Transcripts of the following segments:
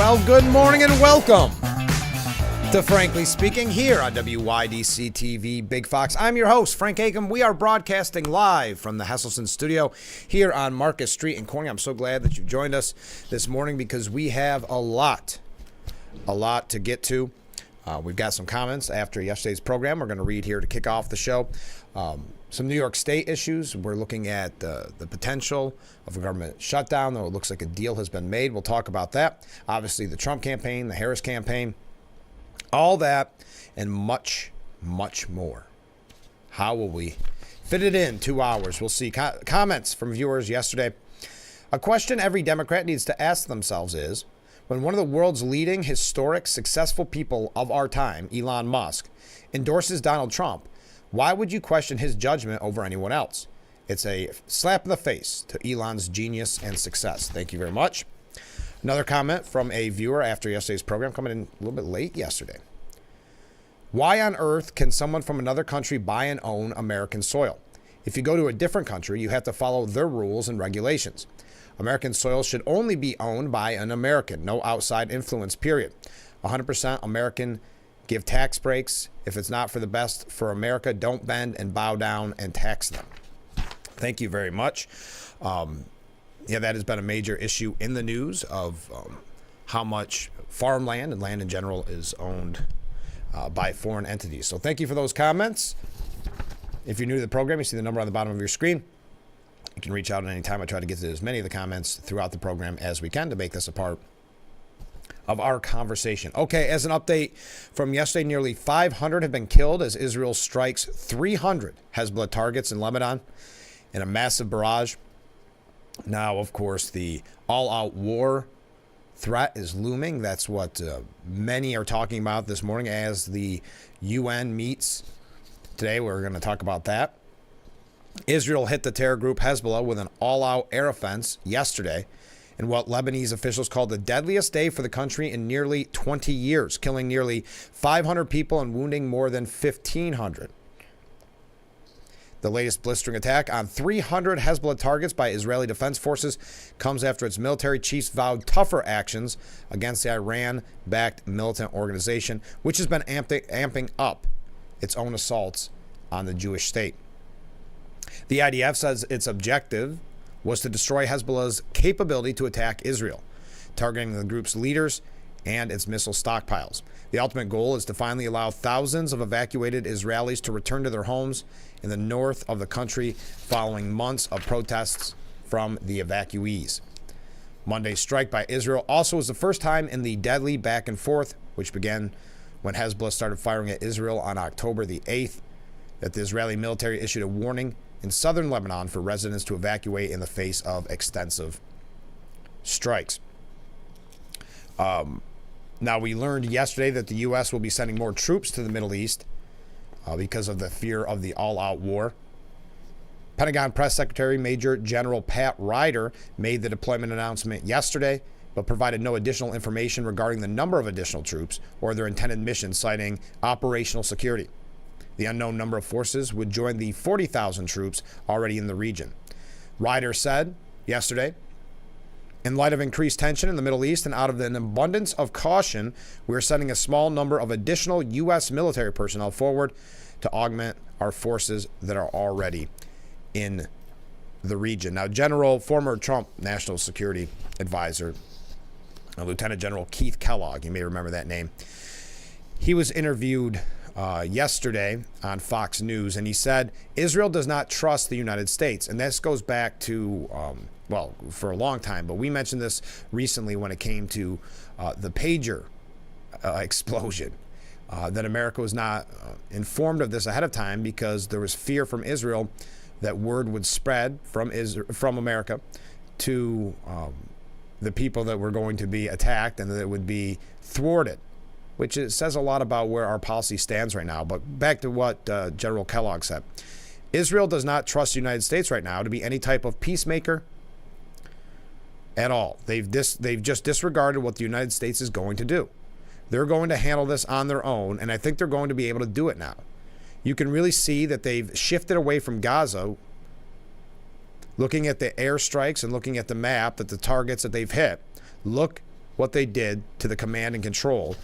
Well, good morning and welcome to Frankly Speaking here on WYDC TV Big Fox. I'm your host, Frank Acom. We are broadcasting live from the Hesselson studio here on Marcus Street in Corning. I'm so glad that you've joined us this morning because we have a lot to get to. We've got some comments after yesterday's program we're going to read here to kick off the show. Some New York State issues. We're looking at the potential of a government shutdown, though it looks like a deal has been made. We'll talk about that. Obviously, the Trump campaign, the Harris campaign, all that and much, much more. How will we fit it in 2 hours? We'll see. Comments from viewers yesterday. A question every Democrat needs to ask themselves is, when one of the world's leading, historic, successful people of our time, Elon Musk, endorses Donald Trump, why would you question his judgment over anyone else? It's a slap in the face to Elon's genius and success. Thank you very much. Another comment from a viewer after yesterday's program, coming in a little bit late yesterday. Why on earth can someone from another country buy and own American soil? If you go to a different country, you have to follow their rules and regulations. American soil should only be owned by an American, no outside influence, period. 100% American. Give tax breaks. If it's not for the best for America, don't bend and bow down and tax them. Thank you very much. That has been a major issue in the news of how much farmland and land in general is owned by foreign entities. So thank you for those comments. If you're new to the program, you see the number on the bottom of your screen. You can reach out at any time. I try to get to as many of the comments throughout the program as we can to make this a part of our conversation. Okay, as an update from yesterday, nearly 500 have been killed as Israel strikes 300 Hezbollah targets in Lebanon in a massive barrage. Now, of course, the all-out war threat is looming. That's what many are talking about this morning as the UN meets today. We're going to talk about that. Israel hit the terror group Hezbollah with an all-out air offense yesterday in what Lebanese officials called the deadliest day for the country in nearly 20 years, killing nearly 500 people and wounding more than 1,500. The latest blistering attack on 300 Hezbollah targets by Israeli Defense Forces comes after its military chiefs vowed tougher actions against the Iran-backed militant organization, which has been amping up its own assaults on the Jewish state. The IDF says its objective was to destroy Hezbollah's capability to attack Israel, targeting the group's leaders and its missile stockpiles. The ultimate goal is to finally allow thousands of evacuated Israelis to return to their homes in the north of the country following months of protests from the evacuees. Monday's strike by Israel also was the first time in the deadly back and forth, which began when Hezbollah started firing at Israel on October the 8th, that the Israeli military issued a warning in southern Lebanon for residents to evacuate in the face of extensive strikes. Now, we learned yesterday that the U.S. will be sending more troops to the Middle East because of the fear of the all-out war. Pentagon Press Secretary Major General Pat Ryder made the deployment announcement yesterday, but provided no additional information regarding the number of additional troops or their intended mission, citing operational security. The unknown number of forces would join the 40,000 troops already in the region. Ryder said yesterday, in light of increased tension in the Middle East and out of an abundance of caution, we are sending a small number of additional U.S. military personnel forward to augment our forces that are already in the region. Now, former Trump National Security Advisor, Lieutenant General Keith Kellogg, you may remember that name, he was interviewed yesterday on Fox News, and he said Israel does not trust the United States. And this goes back to, for a long time, but we mentioned this recently when it came to the pager explosion, that America was not informed of this ahead of time because there was fear from Israel that word would spread from America to the people that were going to be attacked and that it would be thwarted, which says a lot about where our policy stands right now. But back to what General Kellogg said. Israel does not trust the United States right now to be any type of peacemaker at all. They've just disregarded what the United States is going to do. They're going to handle this on their own, and I think they're going to be able to do it now. You can really see that they've shifted away from Gaza, looking at the airstrikes and looking at the map, that the targets that they've hit look what they did to the command and control.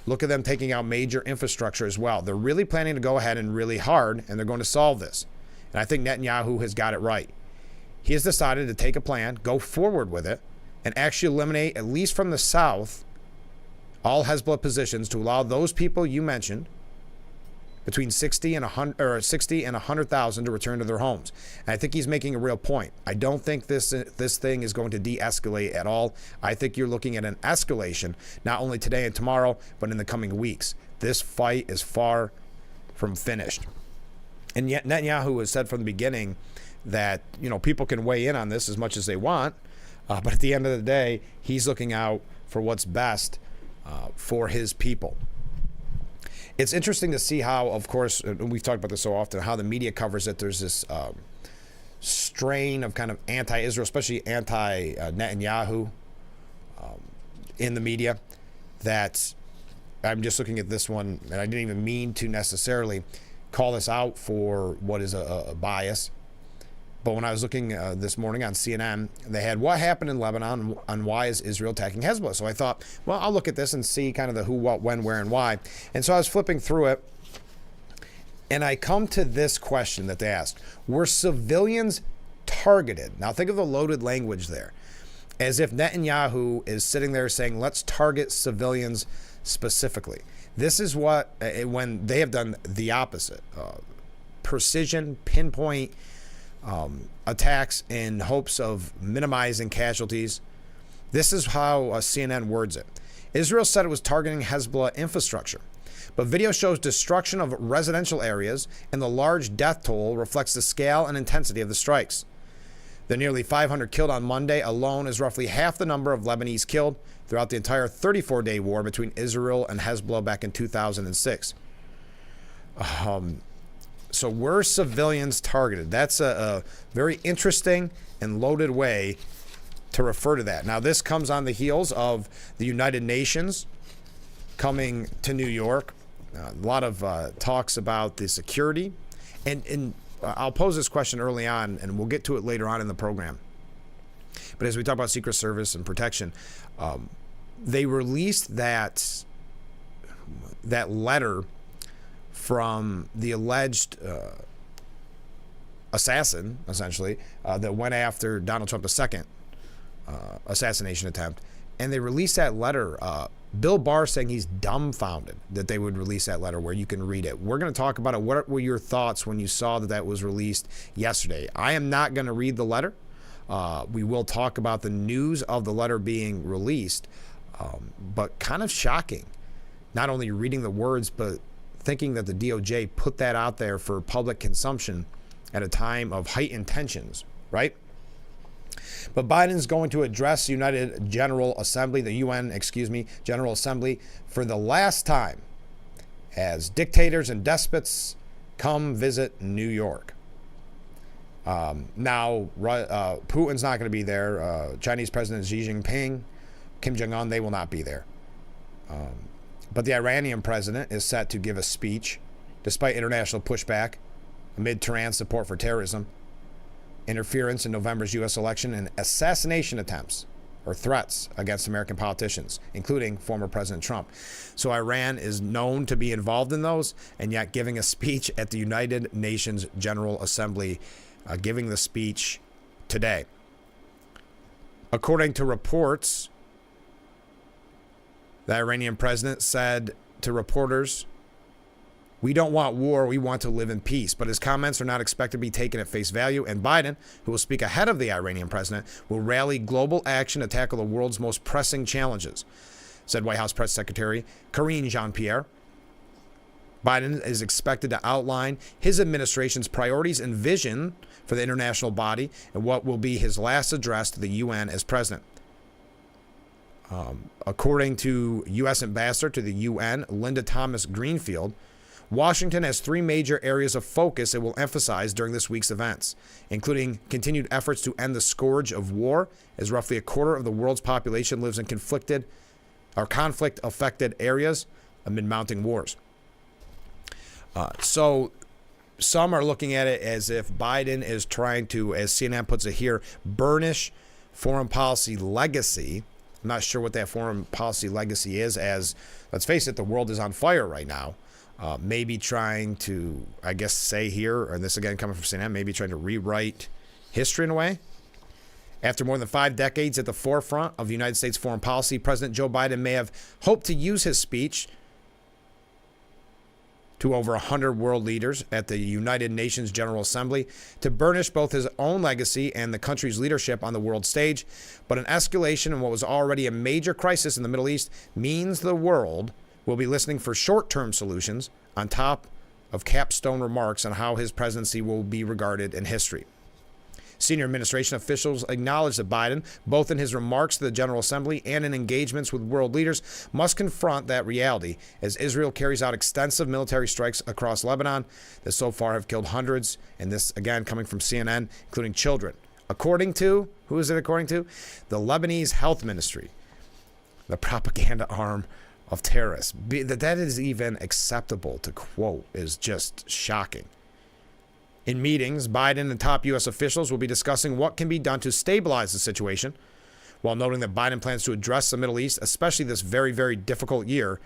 Look at them taking out major infrastructure as well. They're really planning to go ahead and really hard, and they're going to solve this. And I think Netanyahu has got it right. He has decided to take a plan, go forward with it, and actually eliminate, at least from the south, all Hezbollah positions to allow those people you mentioned, between 60 and 100,000, to return to their homes. And I think he's making a real point. I don't think this thing is going to de-escalate at all. I think you're looking at an escalation, not only today and tomorrow, but in the coming weeks. This fight is far from finished. And yet Netanyahu has said from the beginning that, people can weigh in on this as much as they want, but at the end of the day, he's looking out for what's best for his people. It's interesting to see how, of course, and we've talked about this so often, how the media covers it. There's this strain of kind of anti-Israel, especially anti-Netanyahu in the media, that I'm just looking at this one, and I didn't even mean to necessarily call this out for what is a bias. But when I was looking this morning on CNN, they had what happened in Lebanon and why is Israel attacking Hezbollah. So I thought, well, I'll look at this and see kind of the who, what, when, where, and why. And so I was flipping through it, and I come to this question that they asked. Were civilians targeted? Now think of the loaded language there. As if Netanyahu is sitting there saying, let's target civilians specifically. This is what, when they have done the opposite. Precision, pinpoint, attacks in hopes of minimizing casualties. This is how CNN words it. Israel said it was targeting Hezbollah infrastructure, but video shows destruction of residential areas, and the large death toll reflects the scale and intensity of the strikes. The nearly 500 killed on Monday alone is roughly half the number of Lebanese killed throughout the entire 34-day war between Israel and Hezbollah back in 2006. So were civilians targeted? That's a very interesting and loaded way to refer to that. Now, this comes on the heels of the United Nations coming to New York. A lot of talks about the security. And I'll pose this question early on, and we'll get to it later on in the program. But as we talk about Secret Service and protection, they released that letter from the alleged assassin, essentially, that went after Donald Trump II assassination attempt. And they released that letter. Bill Barr saying he's dumbfounded that they would release that letter where you can read it. We're going to talk about it. What were your thoughts when you saw that was released yesterday? I am not going to read the letter. We will talk about the news of the letter being released, but kind of shocking. Not only reading the words, but thinking that the DOJ put that out there for public consumption at a time of heightened tensions, right? But Biden's going to address the United General Assembly, the UN, General Assembly, for the last time as dictators and despots come visit New York. Now, Putin's not going to be there. Chinese President Xi Jinping, Kim Jong-un, they will not be there. But the Iranian president is set to give a speech, despite international pushback, amid Tehran's support for terrorism, interference in November's U.S. election, and assassination attempts or threats against American politicians, including former President Trump. So Iran is known to be involved in those, and yet giving a speech at the United Nations General Assembly, giving the speech today. According to reports, the Iranian president said to reporters, "We don't want war, we want to live in peace." But his comments are not expected to be taken at face value, and Biden, who will speak ahead of the Iranian president, will rally global action to tackle the world's most pressing challenges, said White House Press Secretary Karine Jean-Pierre. Biden is expected to outline his administration's priorities and vision for the international body and what will be his last address to the UN as president. According to U.S. Ambassador to the UN, Linda Thomas Greenfield, Washington has three major areas of focus it will emphasize during this week's events, including continued efforts to end the scourge of war, as roughly a quarter of the world's population lives in conflict-affected areas amid mounting wars. So some are looking at it as if Biden is trying to, as CNN puts it here, burnish foreign policy legacy I'm not sure what that foreign policy legacy is, as, let's face it, the world is on fire right now. Maybe trying to, I guess, say here, and this again coming from CNN, maybe trying to rewrite history in a way. After more than 5 decades at the forefront of the United States foreign policy, President Joe Biden may have hoped to use his speech to over 100 world leaders at the United Nations General Assembly to burnish both his own legacy and the country's leadership on the world stage. But an escalation in what was already a major crisis in the Middle East means the world will be listening for short-term solutions on top of capstone remarks on how his presidency will be regarded in history. Senior administration officials acknowledge that Biden, both in his remarks to the General Assembly and in engagements with world leaders, must confront that reality as Israel carries out extensive military strikes across Lebanon that so far have killed hundreds, and this again coming from CNN, including children. According to, who is it according to? The Lebanese Health Ministry, the propaganda arm of terrorists. That is even acceptable to quote is just shocking. In meetings, Biden and top U.S. officials will be discussing what can be done to stabilize the situation, while noting that Biden plans to address the Middle East, especially this very, very difficult year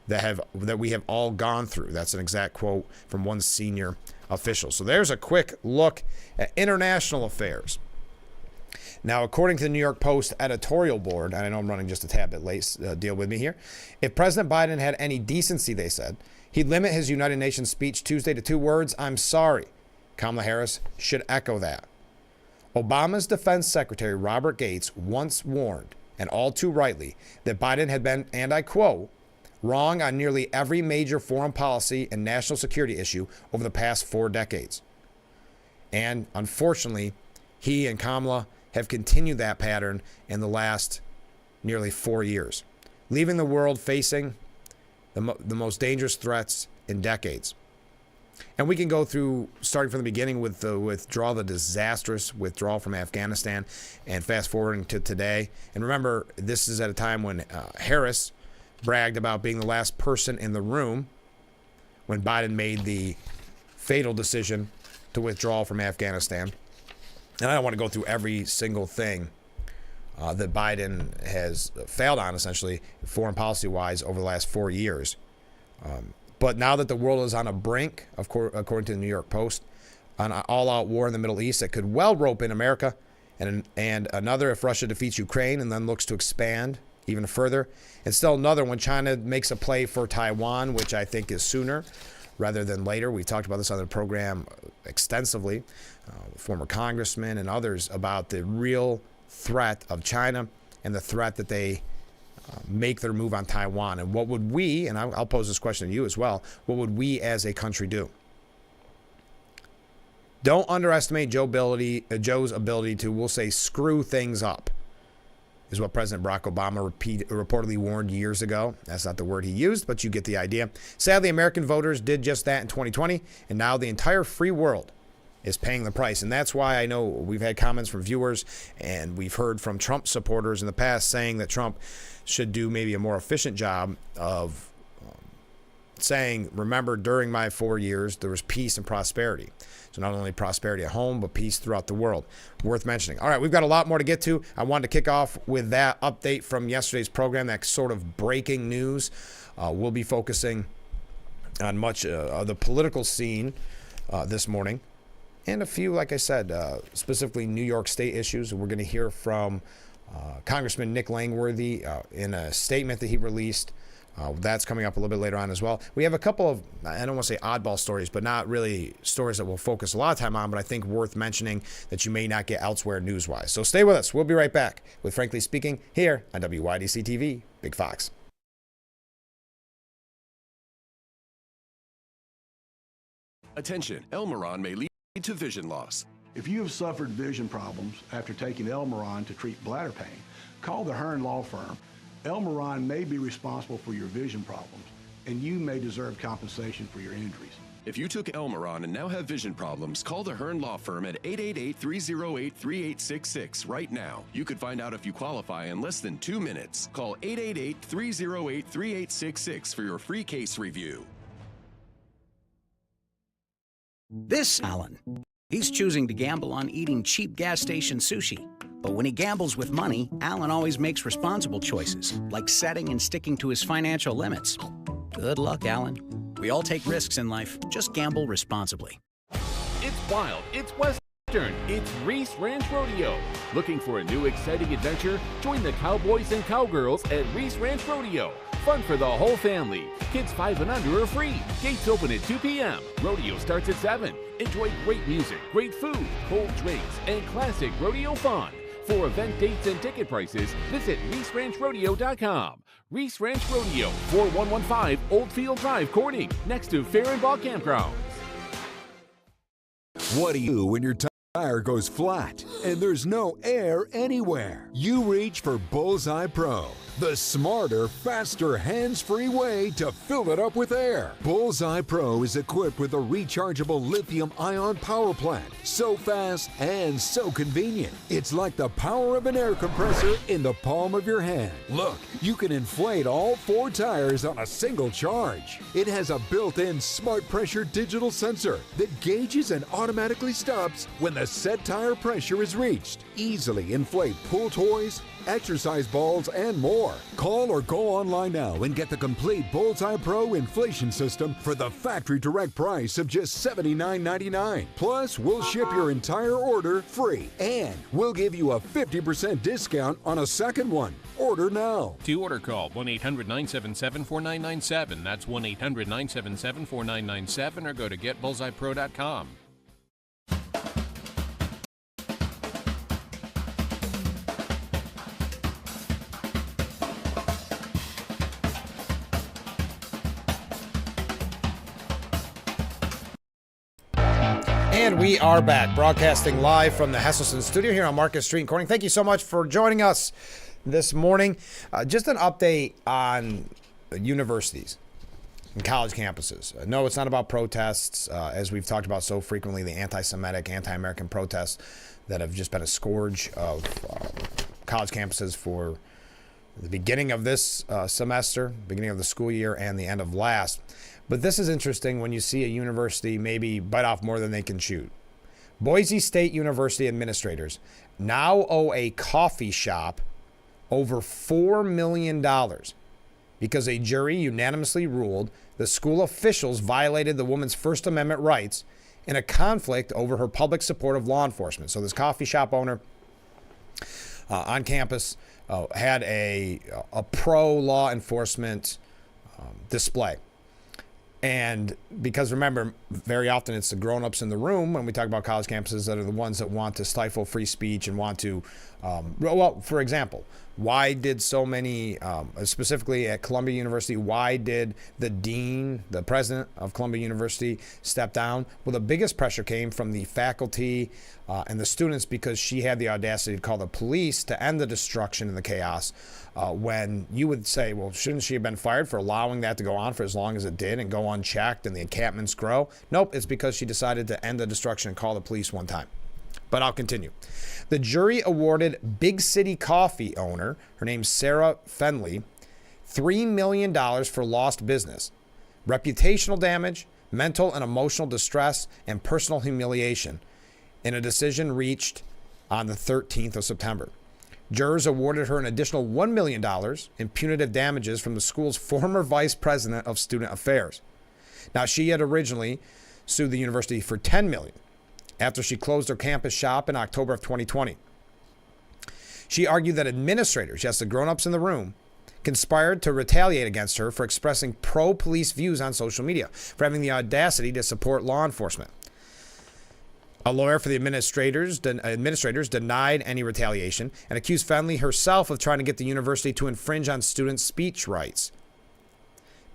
that we have all gone through. That's an exact quote from one senior official. So there's a quick look at international affairs. Now, according to the New York Post editorial board, and I know I'm running just a tad bit late, deal with me here. If President Biden had any decency, they said, he'd limit his United Nations speech Tuesday to 2 words, "I'm sorry." Kamala Harris should echo that. Obama's defense secretary, Robert Gates, once warned, and all too rightly, that Biden had been, and I quote, wrong on nearly every major foreign policy and national security issue over the past 4 decades. And unfortunately, he and Kamala have continued that pattern in the last nearly 4 years, leaving the world facing the most dangerous threats in decades. And we can go through, starting from the beginning with the disastrous withdrawal from Afghanistan, and fast forwarding to today. And remember, this is at a time when Harris bragged about being the last person in the room when Biden made the fatal decision to withdraw from Afghanistan. And I don't want to go through every single thing that Biden has failed on, essentially, foreign policy-wise, over the last 4 years. But now that the world is on a brink, according to the New York Post, on an all-out war in the Middle East that could well rope in America and another if Russia defeats Ukraine and then looks to expand even further, and still another when China makes a play for Taiwan, which I think is sooner rather than later. We talked about this on the program extensively, former congressmen and others, about the real threat of China and the threat that they make their move on Taiwan. And what would we, and I'll pose this question to you as well, what would we as a country do? Don't underestimate Joe's ability to, we'll say, screw things up, is what President Barack Obama reportedly warned years ago. That's not the word he used, but you get the idea. Sadly, American voters did just that in 2020, and now the entire free world is paying the price. And that's why I know we've had comments from viewers, and we've heard from Trump supporters in the past saying that Trump should do maybe a more efficient job of saying, remember, during my 4 years, there was peace and prosperity. So not only prosperity at home, but peace throughout the world. Worth mentioning. All right, we've got a lot more to get to. I wanted to kick off with that update from yesterday's program, that sort of breaking news. We'll be focusing on much of the political scene this morning, and a few, like I said, specifically New York State issues. We're going to hear from Congressman Nick Langworthy in a statement that he released. That's coming up a little bit later on as well. We have a couple of, I don't want to say oddball stories, but not really stories that we'll focus a lot of time on, but I think worth mentioning that you may not get elsewhere news-wise. So stay with us. We'll be right back with Frankly Speaking here on WYDC TV, Big Fox. Attention, Elmeron may lead to vision loss. If you have suffered vision problems after taking Elmeron to treat bladder pain, call the Hearn Law Firm. Elmeron may be responsible for your vision problems, and you may deserve compensation for your injuries. If you took Elmeron and now have vision problems, call the Hearn Law Firm at 888-308-3866 right now. You could find out if you qualify in less than 2 minutes. Call 888-308-3866 for your free case review. This Alan. He's choosing to gamble on eating cheap gas station sushi. But when he gambles with money, Alan always makes responsible choices, like setting and sticking to his financial limits. Good luck, Alan. We all take risks in life. Just gamble responsibly. It's wild, it's Western, it's Reese Ranch Rodeo. Looking for a new exciting adventure? Join the cowboys and cowgirls at Reese Ranch Rodeo. Fun for the whole family. Kids 5 and under are free. Gates open at 2 p.m. Rodeo starts at 7. Enjoy great music, great food, cold drinks, and classic rodeo fun. For event dates and ticket prices, visit ReeseRanchRodeo.com. Reese Ranch Rodeo, 4115 Oldfield Drive, Corning, next to Fair and Ball Campgrounds. What do you do when your tire goes flat and there's no air anywhere? You reach for Bullseye Pro, the smarter, faster, hands-free way to fill it up with air. Bullseye Pro is equipped with a rechargeable lithium-ion power plant. So fast and so convenient. It's like the power of an air compressor in the palm of your hand. Look, you can inflate all 4 tires on a single charge. It has a built-in smart pressure digital sensor that gauges and automatically stops when the set tire pressure is reached. Easily inflate pool toys, exercise balls, and more. Call or go online now and get the complete Bullseye Pro inflation system for the factory direct price of just $79.99. Plus, we'll ship your entire order free, and we'll give you a 50% discount on a second one. Order now. To order, call 1-800-977-4997. That's 1-800-977-4997, or go to getbullseyepro.com. And we are back, broadcasting live from the Hesselson studio here on Market Street in Corning. Thank you so much for joining us this morning. Just an update on universities and college campuses. No, it's not about protests, as we've talked about so frequently, the anti-Semitic, anti-American protests that have just been a scourge of college campuses for the beginning of this semester, beginning of the school year, and the end of last. But this is interesting when you see a university maybe bite off more than they can chew. Boise State University administrators now owe a coffee shop over $4 million because a jury unanimously ruled the school officials violated the woman's First Amendment rights in a conflict over her public support of law enforcement. So this coffee shop owner on campus had a pro-law enforcement display. And because remember, very often it's the grown-ups in the room when we talk about college campuses that are the ones that want to stifle free speech and want to, well, for example, why did so many, specifically at Columbia University, why did the dean, the president of Columbia University, step down? Well, the biggest pressure came from the faculty and the students because she had the audacity to call the police to end the destruction and the chaos. When you would say, well, shouldn't she have been fired for allowing that to go on for as long as it did and go unchecked and the encampments grow? Nope, it's because she decided to end the destruction and call the police one time. But I'll continue. The jury awarded Big City Coffee owner, her name's Sarah Fenley, $3 million for lost business, reputational damage, mental and emotional distress, and personal humiliation in a decision reached on the 13th of September. Jurors awarded her an additional $1 million in punitive damages from the school's former vice president of student affairs. Now, she had originally sued the university for $10 million after she closed her campus shop in October of 2020. She argued that administrators, yes, the grown-ups in the room, conspired to retaliate against her for expressing pro-police views on social media, for having the audacity to support law enforcement. A lawyer for the administrators denied any retaliation and accused Fenley herself of trying to get the university to infringe on student speech rights.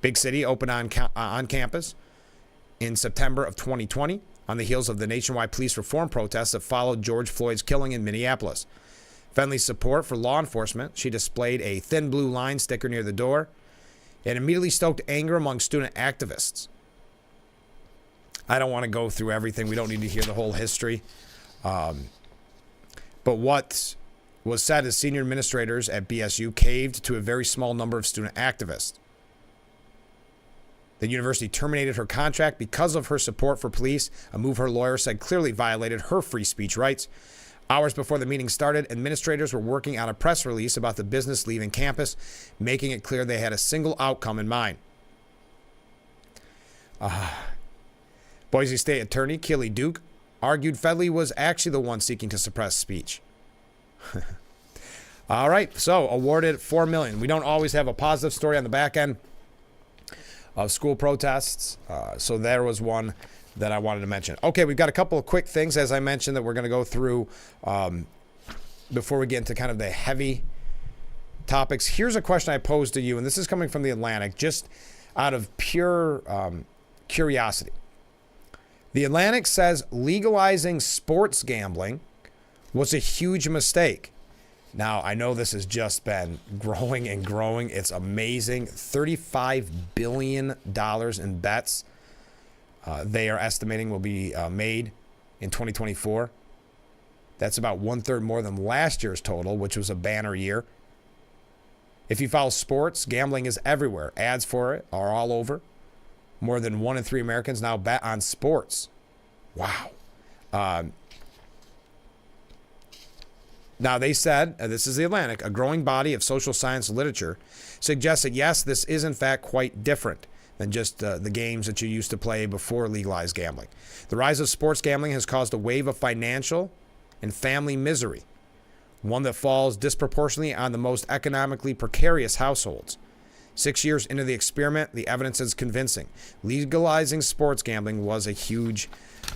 Big City opened on campus in September of 2020 on the heels of the nationwide police reform protests that followed George Floyd's killing in Minneapolis. Fenley's support for law enforcement, she displayed a thin blue line sticker near the door and immediately stoked anger among student activists. I don't want to go through everything. We don't need to hear the whole history. But what was said is senior administrators at BSU caved to a very small number of student activists. The university terminated her contract because of her support for police, a move her lawyer said clearly violated her free speech rights. Hours before the meeting started, administrators were working on a press release about the business leaving campus, making it clear they had a single outcome in mind. Boise State Attorney Kelly Duke argued Fedley was actually the one seeking to suppress speech. All right, so awarded $4 million. We don't always have a positive story on the back end of school protests, so there was one that I wanted to mention. Okay, we've got a couple of quick things, as I mentioned, that we're going to go through before we get into kind of the heavy topics. Here's a question I posed to you, and this is coming from The Atlantic, just out of pure curiosity. The Atlantic says legalizing sports gambling was a huge mistake. Now, I know this has just been growing and growing. It's amazing. $35 billion in bets they are estimating will be made in 2024. That's about 1/3 more than last year's total, which was a banner year. If you follow sports, gambling is everywhere. Ads for it are all over. More than 1 in 3 Americans now bet on sports. Wow. Now, they said, this is The Atlantic, a growing body of social science literature suggests that, yes, this is in fact quite different than just the games that you used to play before legalized gambling. The rise of sports gambling has caused a wave of financial and family misery, one that falls disproportionately on the most economically precarious households. 6 years into the experiment, the evidence is convincing. Legalizing sports gambling was a huge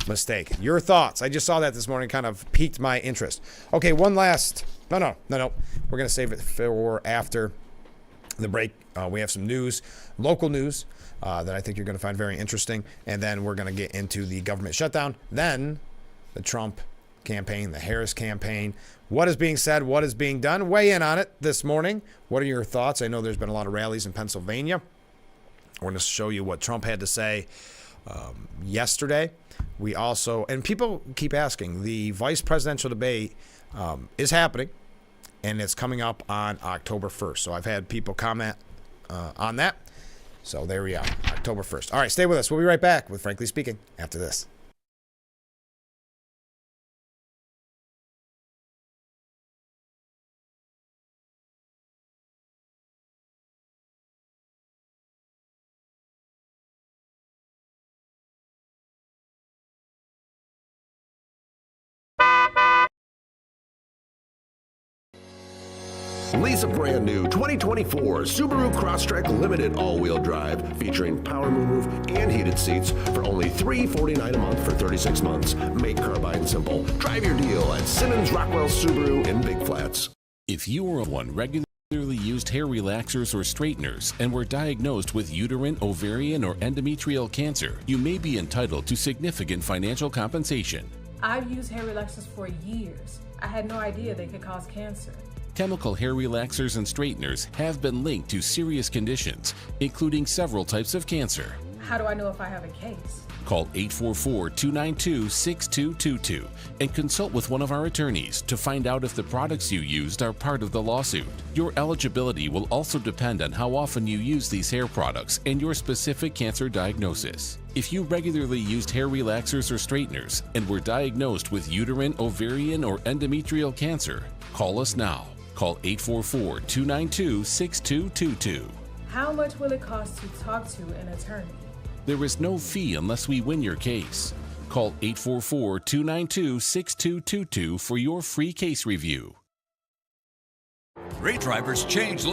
mistake. Your thoughts? I just saw that this morning, kind of piqued my interest. Okay, one last. No. We're going to save it for after the break. We have some news, local news, that I think you're going to find very interesting. And then we're going to get into the government shutdown. Then the Trump campaign, the Harris campaign. What is being said? What is being done? Weigh in on it this morning. What are your thoughts? I know there's been a lot of rallies in Pennsylvania. We're going to show you what Trump had to say yesterday. We also, and people keep asking, the vice presidential debate is happening, and it's coming up on October 1st. So I've had people comment on that. So there we are, October 1st. All right, stay with us. We'll be right back with Frankly Speaking after this. Lease a brand new 2024 Subaru Crosstrek Limited all-wheel drive featuring power move and heated seats for only $349 a month for 36 months. Make Carbine simple. Drive your deal at Simmons Rockwell Subaru in Big Flats. If you or one regularly used hair relaxers or straighteners and were diagnosed with uterine, ovarian, or endometrial cancer, you may be entitled to significant financial compensation. I've used hair relaxers for years. I had no idea they could cause cancer. Chemical hair relaxers and straighteners have been linked to serious conditions, including several types of cancer. How do I know if I have a case? Call 844-292-6222 and consult with one of our attorneys to find out if the products you used are part of the lawsuit. Your eligibility will also depend on how often you use these hair products and your specific cancer diagnosis. If you regularly used hair relaxers or straighteners and were diagnosed with uterine, ovarian, or endometrial cancer, call us now. Call 844-292-6222. How much will it cost to talk to an attorney? There is no fee unless we win your case. Call 844-292-6222 for your free case review. Great drivers change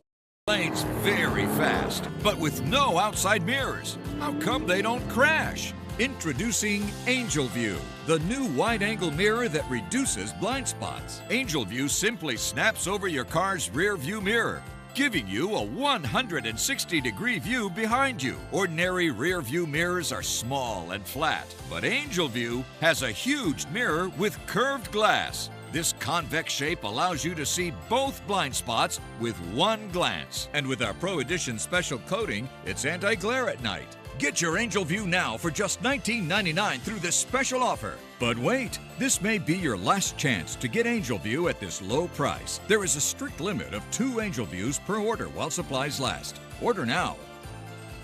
lanes very fast, but with no outside mirrors. How come they don't crash? Introducing Angel View, the new wide-angle mirror that reduces blind spots. Angel View simply snaps over your car's rear view mirror, giving you a 160-degree view behind you. Ordinary rear view mirrors are small and flat, but Angel View has a huge mirror with curved glass. This convex shape allows you to see both blind spots with one glance. And with our Pro Edition special coating, it's anti-glare at night. Get your Angel View now for just $19.99 through this special offer. But wait, this may be your last chance to get Angel View at this low price. There is a strict limit of 2 Angel Views per order while supplies last. Order now.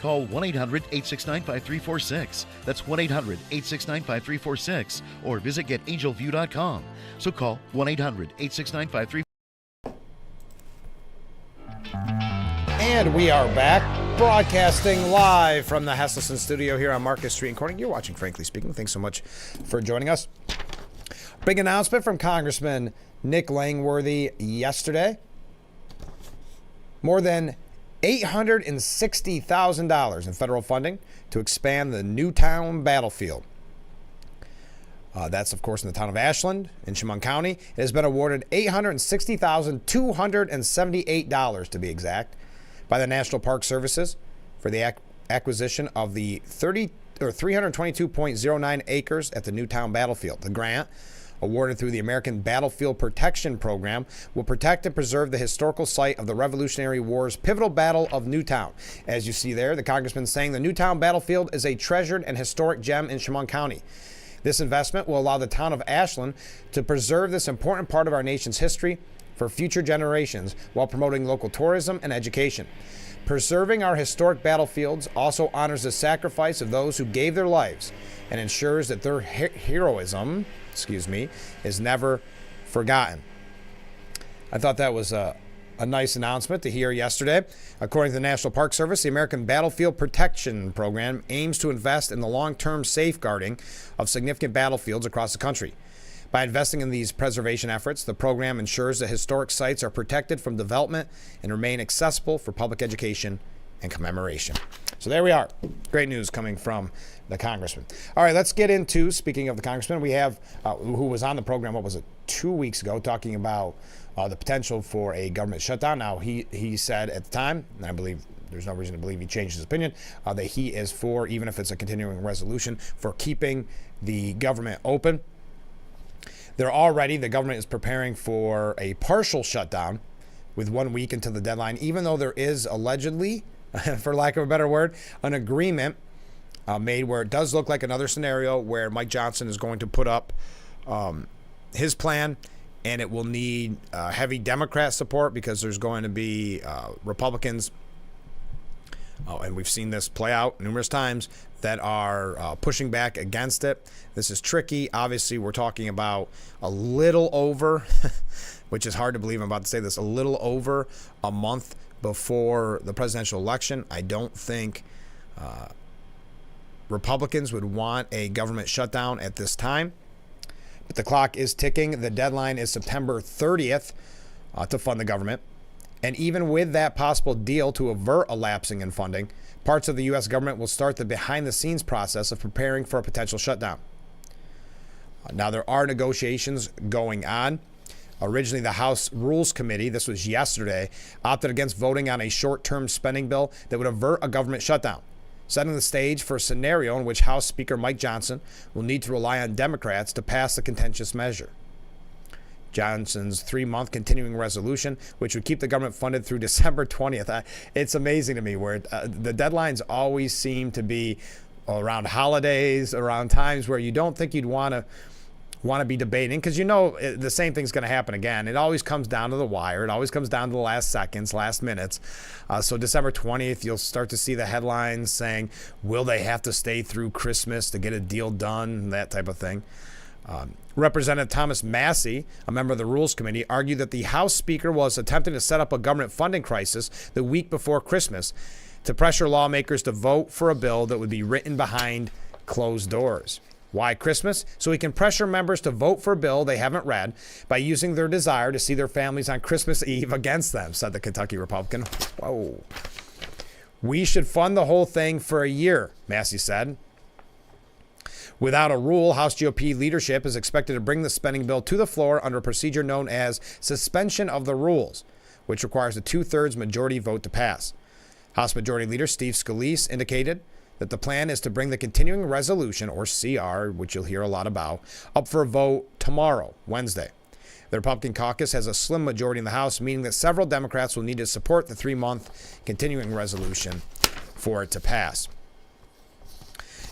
Call 1-800-869-5346. That's 1-800-869-5346. Or visit getangelview.com. So call 1-800-869-5346. And we are back, broadcasting live from the Heselson studio here on Market Street in Corning. You're watching Frankly Speaking. Thanks so much for joining us. Big announcement from Congressman Nick Langworthy yesterday. More than $860,000 in federal funding to expand the Newtown battlefield. That's, of course, in the town of Ashland in Chemung County. It has been awarded $860,278 to be exact by the National Park Services for the acquisition of the 322.09 acres at the Newtown battlefield. The grant, awarded through the American Battlefield Protection Program, will protect and preserve the historical site of the Revolutionary War's pivotal Battle of Newtown. As you see there, the congressman saying the Newtown battlefield is a treasured and historic gem in Chemung County. This investment will allow the town of Ashland to preserve this important part of our nation's history for future generations while promoting local tourism and education. Preserving our historic battlefields also honors the sacrifice of those who gave their lives and ensures that their heroism, is never forgotten. I thought that was a nice announcement to hear yesterday. According to the National Park Service, the American Battlefield Protection Program aims to invest in the long-term safeguarding of significant battlefields across the country. By investing in these preservation efforts, the program ensures that historic sites are protected from development and remain accessible for public education and commemoration. So there we are. Great news coming from the congressman. All right, let's get into, speaking of the congressman, we have, who was on the program, 2 weeks ago, talking about the potential for a government shutdown. Now, he said at the time, and I believe there's no reason to believe he changed his opinion, that he is for, even if it's a continuing resolution, for keeping the government open. The government is preparing for a partial shutdown with 1 week until the deadline, even though there is allegedly, for lack of a better word, an agreement made where it does look like another scenario where Mike Johnson is going to put up his plan, and it will need heavy Democrat support because there's going to be Republicans, and we've seen this play out numerous times, that are pushing back against it. This is tricky. Obviously, we're talking about a little over, which is hard to believe I'm about to say this, a little over a month before the presidential election. I don't think Republicans would want a government shutdown at this time. But the clock is ticking. The deadline is September 30th to fund the government. And even with that possible deal to avert a lapsing in funding, parts of the U.S. government will start the behind-the-scenes process of preparing for a potential shutdown. Now, there are negotiations going on. Originally, the House Rules Committee, this was yesterday, opted against voting on a short-term spending bill that would avert a government shutdown, setting the stage for a scenario in which House Speaker Mike Johnson will need to rely on Democrats to pass the contentious measure. Johnson's 3-month continuing resolution, which would keep the government funded through December 20th. It's amazing to me where the deadlines always seem to be around holidays, around times where you don't think you'd want to be debating, because the same thing's going to happen again. It always comes down to the wire. It always comes down to the last seconds, last minutes. So December 20th, you'll start to see the headlines saying, will they have to stay through Christmas to get a deal done, that type of thing. Representative Thomas Massey, a member of the Rules Committee, argued that the House Speaker was attempting to set up a government funding crisis the week before Christmas to pressure lawmakers to vote for a bill that would be written behind closed doors. Why Christmas? So he can pressure members to vote for a bill they haven't read by using their desire to see their families on Christmas Eve against them, said the Kentucky Republican. Whoa. We should fund the whole thing for a year, Massey said. Without a rule, House GOP leadership is expected to bring the spending bill to the floor under a procedure known as suspension of the rules, which requires a 2/3 majority vote to pass. House Majority Leader Steve Scalise indicated that the plan is to bring the continuing resolution, or CR, which you'll hear a lot about, up for a vote tomorrow, Wednesday. The Republican caucus has a slim majority in the House, meaning that several Democrats will need to support the 3-month continuing resolution for it to pass.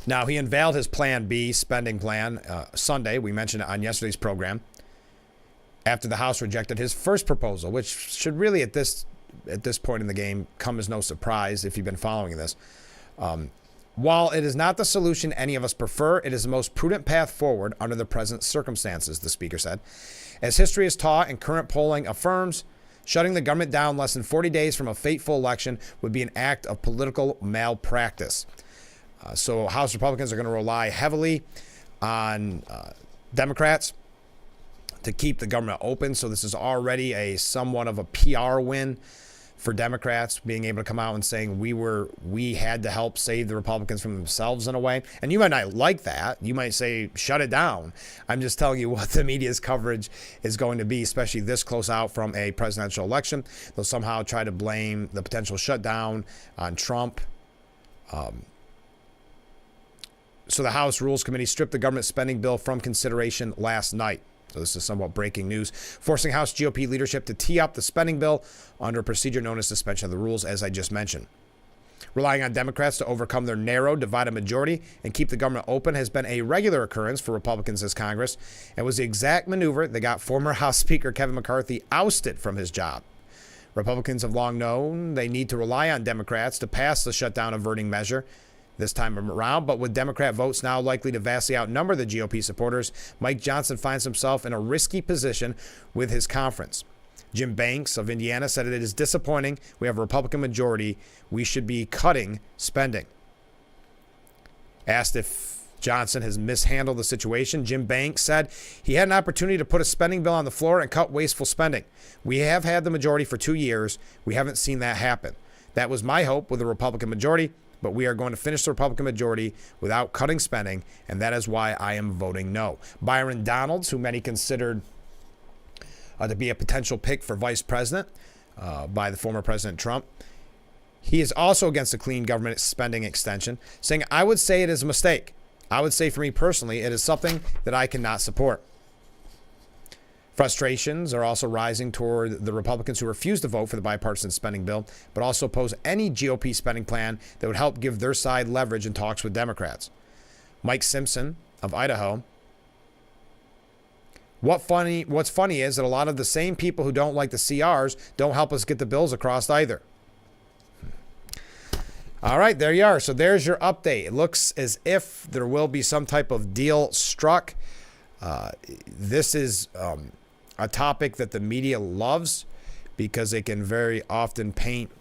Now, he unveiled his Plan B spending plan Sunday. We mentioned it on yesterday's program. After the House rejected his first proposal, which should really, at this point in the game, come as no surprise if you've been following this. While it is not the solution any of us prefer, it is the most prudent path forward under the present circumstances, the speaker said. As history has taught and current polling affirms, shutting the government down less than 40 days from a fateful election would be an act of political malpractice. So House Republicans are going to rely heavily on Democrats to keep the government open. So this is already a somewhat of a PR win for Democrats, being able to come out and saying we had to help save the Republicans from themselves in a way. And you might not like that. You might say, shut it down. I'm just telling you what the media's coverage is going to be, especially this close out from a presidential election. They'll somehow try to blame the potential shutdown on Trump. So the House Rules Committee stripped the government spending bill from consideration last night. So this is somewhat breaking news, forcing House GOP leadership to tee up the spending bill under a procedure known as suspension of the rules, as I just mentioned. Relying on Democrats to overcome their narrow, divided majority and keep the government open has been a regular occurrence for Republicans as Congress, and was the exact maneuver that got former House Speaker Kevin McCarthy ousted from his job. Republicans have long known they need to rely on Democrats to pass the shutdown averting measure this time around, but with Democrat votes now likely to vastly outnumber the GOP supporters, Mike Johnson finds himself in a risky position with his conference. Jim Banks of Indiana said it is disappointing. We have a Republican majority. We should be cutting spending. Asked if Johnson has mishandled the situation, Jim Banks said he had an opportunity to put a spending bill on the floor and cut wasteful spending. We have had the majority for 2 years. We haven't seen that happen. That was my hope with a Republican majority, but we are going to finish the Republican majority without cutting spending, and that is why I am voting no. Byron Donalds, who many considered to be a potential pick for vice president by the former President Trump, he is also against the clean government spending extension, saying, I would say it is a mistake. I would say for me personally, it is something that I cannot support. Frustrations are also rising toward the Republicans who refuse to vote for the bipartisan spending bill, but also oppose any GOP spending plan that would help give their side leverage in talks with Democrats. Mike Simpson of Idaho. What's funny is that a lot of the same people who don't like the CRs don't help us get the bills across either. All right, there you are. So there's your update. It looks as if there will be some type of deal struck. This is a topic that the media loves because they can very often paint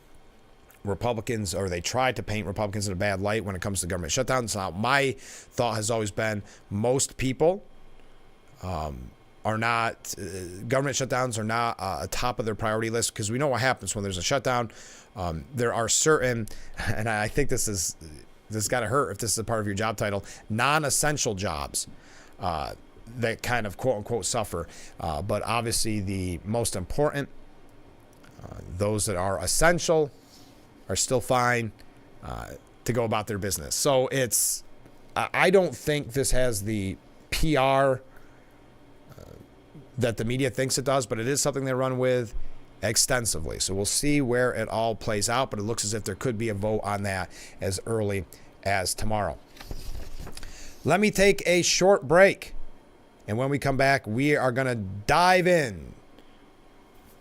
Republicans, or they try to paint Republicans in a bad light when it comes to government shutdowns. Now, my thought has always been most people are not, government shutdowns are not a top of their priority list, because we know what happens when there's a shutdown. There are certain, and I think this got to hurt if this is a part of your job title, non-essential jobs that kind of quote unquote suffer. But obviously the most important, those that are essential are still fine to go about their business. So I don't think this has the PR that the media thinks it does, but it is something they run with extensively. So we'll see where it all plays out, but it looks as if there could be a vote on that as early as tomorrow. Let me take a short break. And when we come back, we are going to dive in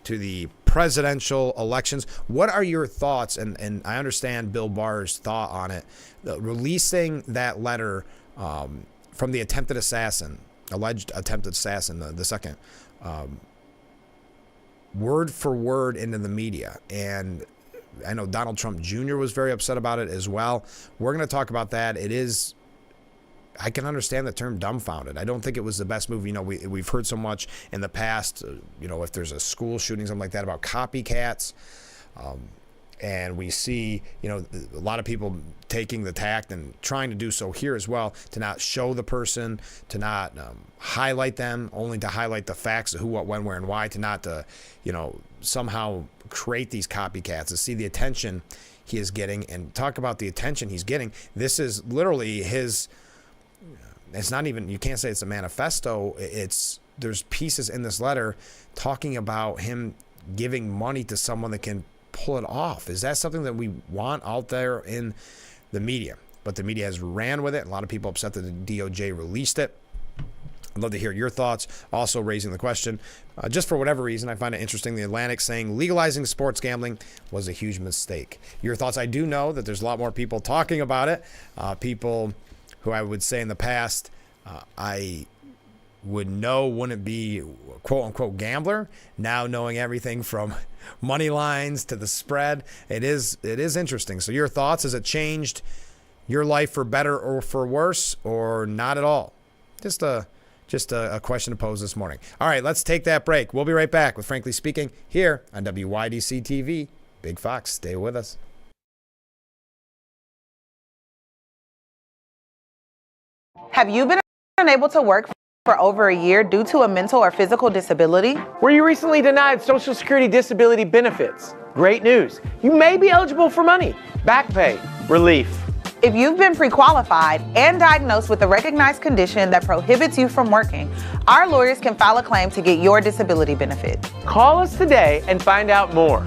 to the presidential elections. What are your thoughts? And I understand Bill Barr's thought on it. Releasing that letter from the alleged attempted assassin, the second, word for word into the media. And I know Donald Trump Jr. was very upset about it as well. We're going to talk about that. I can understand the term dumbfounded. I don't think it was the best move. You know, we've heard so much in the past, if there's a school shooting, something like that, about copycats. And we see, a lot of people taking the tact and trying to do so here as well, to not show the person, to not highlight them, only to highlight the facts of who, what, when, where, and why, to not to, somehow create these copycats, to see the attention he is getting and talk about the attention he's getting. This is literally his... It's not even, you can't say it's a manifesto. There's pieces in this letter talking about him giving money to someone that can pull it off. Is that something that we want out there in the media? But the media has ran with it. A lot of people upset that the DOJ released it. I'd love to hear your thoughts. Also raising the question, just for whatever reason, I find it interesting, the Atlantic saying legalizing sports gambling was a huge mistake. Your thoughts? I do know that there's a lot more people talking about it. People who I would say in the past, I would know wouldn't be quote-unquote gambler. Now knowing everything from money lines to the spread, it is interesting. So your thoughts, has it changed your life for better or for worse, or not at all? Just a question to pose this morning. All right, let's take that break. We'll be right back with Frankly Speaking here on WYDC TV. Big Fox, stay with us. Have you been unable to work for over a year due to a mental or physical disability? Were you recently denied Social Security disability benefits? Great news. You may be eligible for money, back pay, relief. If you've been pre-qualified and diagnosed with a recognized condition that prohibits you from working, our lawyers can file a claim to get your disability benefit. Call us today and find out more.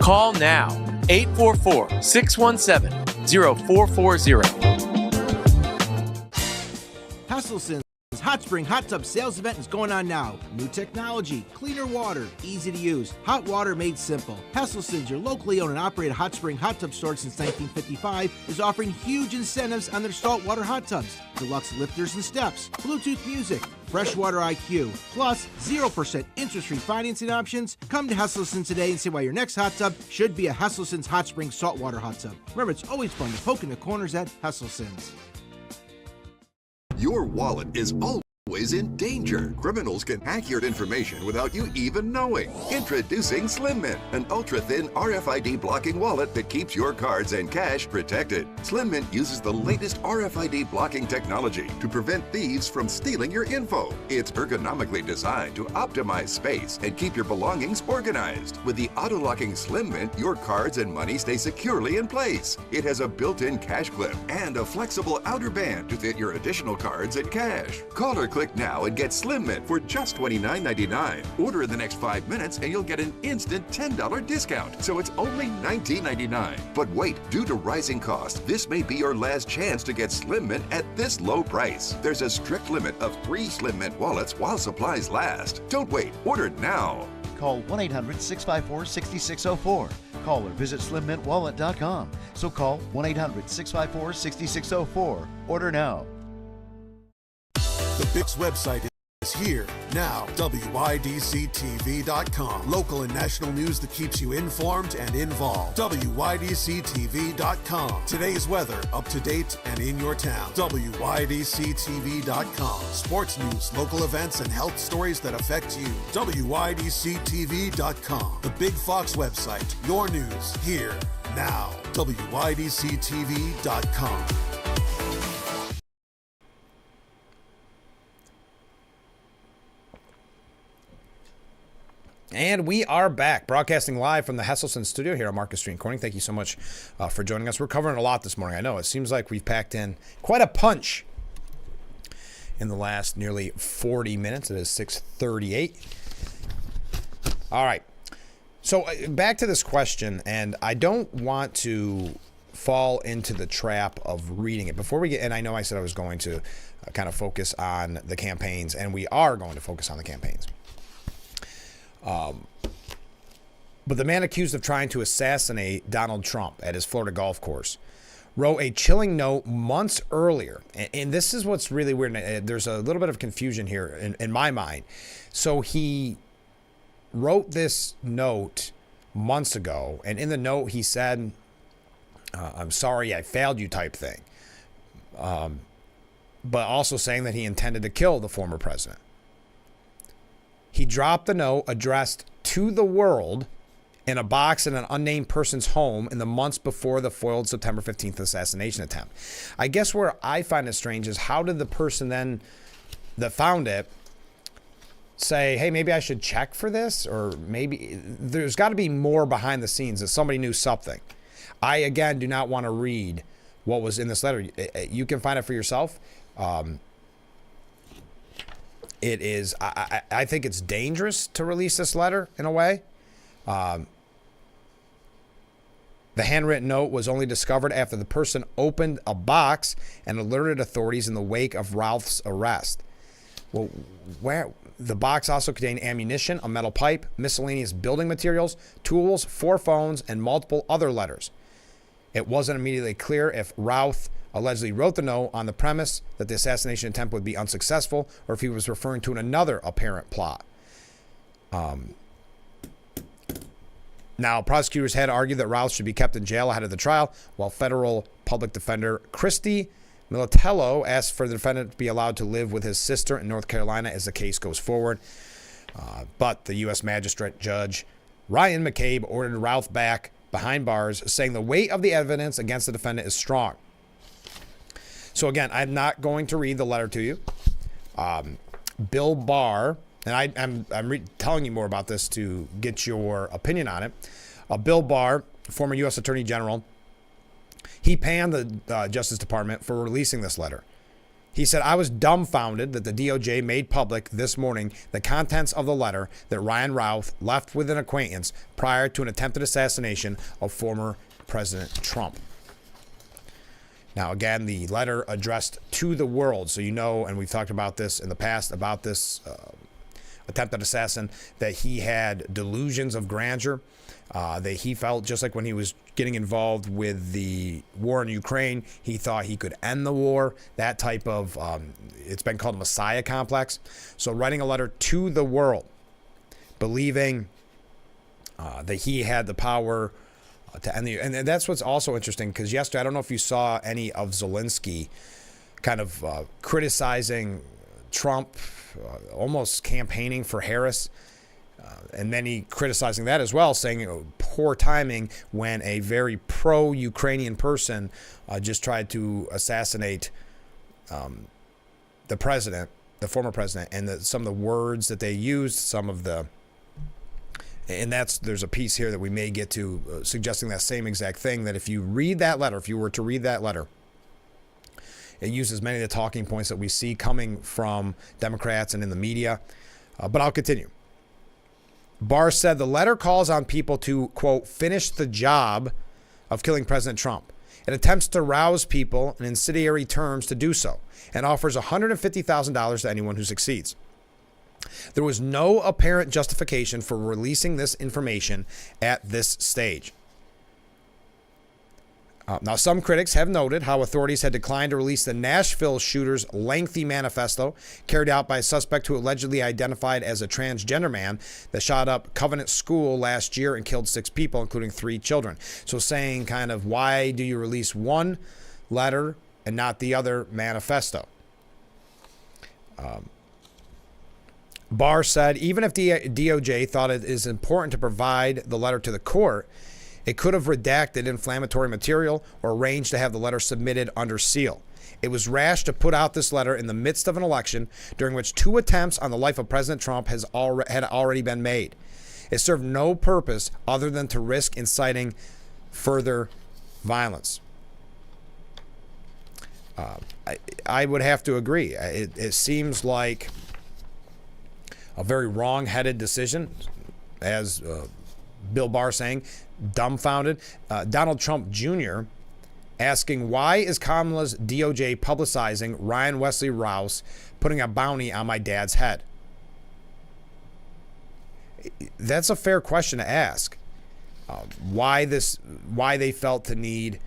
Call now, 844-617-0440. Hustleton's Hot Spring Hot Tub Sales Event is going on now. New technology, cleaner water, easy to use, hot water made simple. Hustleton's, your locally owned and operated hot spring hot tub store since 1955, is offering huge incentives on their saltwater hot tubs. Deluxe lifters and steps, Bluetooth music, freshwater IQ, plus 0% interest-free financing options. Come to Hustleton today and see why your next hot tub should be a Hustleton's Hot Spring Saltwater Hot Tub. Remember, it's always fun to poke in the corners at Hustleton's. Your wallet is always in danger. Criminals can hack your information without you even knowing. Introducing Slim Mint, an ultra-thin RFID blocking wallet that keeps your cards and cash protected. Slim Mint uses the latest RFID blocking technology to prevent thieves from stealing your info. It's ergonomically designed to optimize space and keep your belongings organized. With the auto-locking Slim Mint, your cards and money stay securely in place. It has a built-in cash clip and a flexible outer band to fit your additional cards and cash. Call or click now and get Slim Mint for just $29.99. Order in the next 5 minutes and you'll get an instant $10 discount, so it's only $19.99. But wait, due to rising costs, this may be your last chance to get Slim Mint at this low price. There's a strict limit of 3 Slim Mint wallets while supplies last. Don't wait, order now. Call 1-800-654-6604. Call or visit slimmintwallet.com. So call 1-800-654-6604. Order now. The Bix website is here now. WYDCTV.com. Local and national news that keeps you informed and involved. WYDCTV.com. Today's weather, up to date and in your town. WYDCTV.com. Sports news, local events, and health stories that affect you. WYDCTV.com. The Big Fox website. Your news here now. WYDCTV.com. And we are back, broadcasting live from the Hesselson studio here on Marcus Street in Corning. Thank you so much for joining us. We're covering a lot this morning. I know it seems like we've packed in quite a punch in the last nearly 40 minutes. It is 6:38. All right. So back to this question, and I don't want to fall into the trap of reading it. Before we get, and I know I said I was going to kind of focus on the campaigns, and we are going to focus on the campaigns. But the man accused of trying to assassinate Donald Trump at his Florida golf course wrote a chilling note months earlier. And this is what's really weird. There's a little bit of confusion here in my mind. So he wrote this note months ago. And in the note, he said, I'm sorry I failed you type thing. But also saying that he intended to kill the former president. He dropped the note addressed to the world in a box in an unnamed person's home in the months before the foiled September 15th assassination attempt. I guess where I find it strange is how did the person then that found it say, hey, maybe I should check for this? Or maybe there's got to be more behind the scenes that somebody knew something. I, again, do not want to read what was in this letter. You can find it for yourself. It is, I think it's dangerous to release this letter in a way. The handwritten note was only discovered after the person opened a box and alerted authorities in the wake of Ralph's arrest. Well, where the box also contained ammunition, a metal pipe, miscellaneous building materials, tools, 4 phones, and multiple other letters. It wasn't immediately clear if Routh allegedly wrote the note on the premise that the assassination attempt would be unsuccessful, or if he was referring to another apparent plot. Now, prosecutors had argued that Routh should be kept in jail ahead of the trial, while federal public defender Christy Militello asked for the defendant to be allowed to live with his sister in North Carolina as the case goes forward. But the U.S. Magistrate Judge Ryan McCabe ordered Routh back behind bars, saying the weight of the evidence against the defendant is strong. So again, I'm not going to read the letter to you. Bill Barr, and I'm telling you more about this to get your opinion on it. Bill Barr, former U.S. Attorney General, he panned the Justice Department for releasing this letter. He said, "I was dumbfounded that the DOJ made public this morning the contents of the letter that Ryan Routh left with an acquaintance prior to an attempted assassination of former President Trump." Now, again, the letter addressed to the world. So you know, and we've talked about this in the past, about this attempted assassin, that he had delusions of grandeur, that he felt just like when he was getting involved with the war in Ukraine, he thought he could end the war, that type of, it's been called a Messiah complex. So writing a letter to the world, believing that he had the power to end the, and that's what's also interesting, because yesterday, I don't know if you saw any of Zelensky kind of criticizing Trump, almost campaigning for Harris, and then he criticizing that as well, saying poor timing when a very pro-Ukrainian person just tried to assassinate the president, the former president, and some of the words that they used, some of the, and there's a piece here that we may get to suggesting that same exact thing, that if you read that letter, if you were to read that letter, it uses many of the talking points that we see coming from Democrats and in the media. But I'll continue. Barr said the letter calls on people to, quote, finish the job of killing President Trump. It attempts to rouse people in incendiary terms to do so, and offers $150,000 to anyone who succeeds. There was no apparent justification for releasing this information at this stage. Now, some critics have noted how authorities had declined to release the Nashville shooter's lengthy manifesto carried out by a suspect who allegedly identified as a transgender man that shot up Covenant School last year and killed 6 people, including 3 children. So saying kind of, why do you release one letter and not the other manifesto? Barr said, even if DOJ thought it is important to provide the letter to the court, it could have redacted inflammatory material or arranged to have the letter submitted under seal. It was rash to put out this letter in the midst of an election during which 2 attempts on the life of President Trump had already been made. It served no purpose other than to risk inciting further violence. I would have to agree. It seems like a very wrong-headed decision, as Bill Barr saying, dumbfounded. Donald Trump Jr. asking, why is Kamala's DOJ publicizing Ryan Wesley Rouse putting a bounty on my dad's head? That's a fair question to ask. Why they felt the need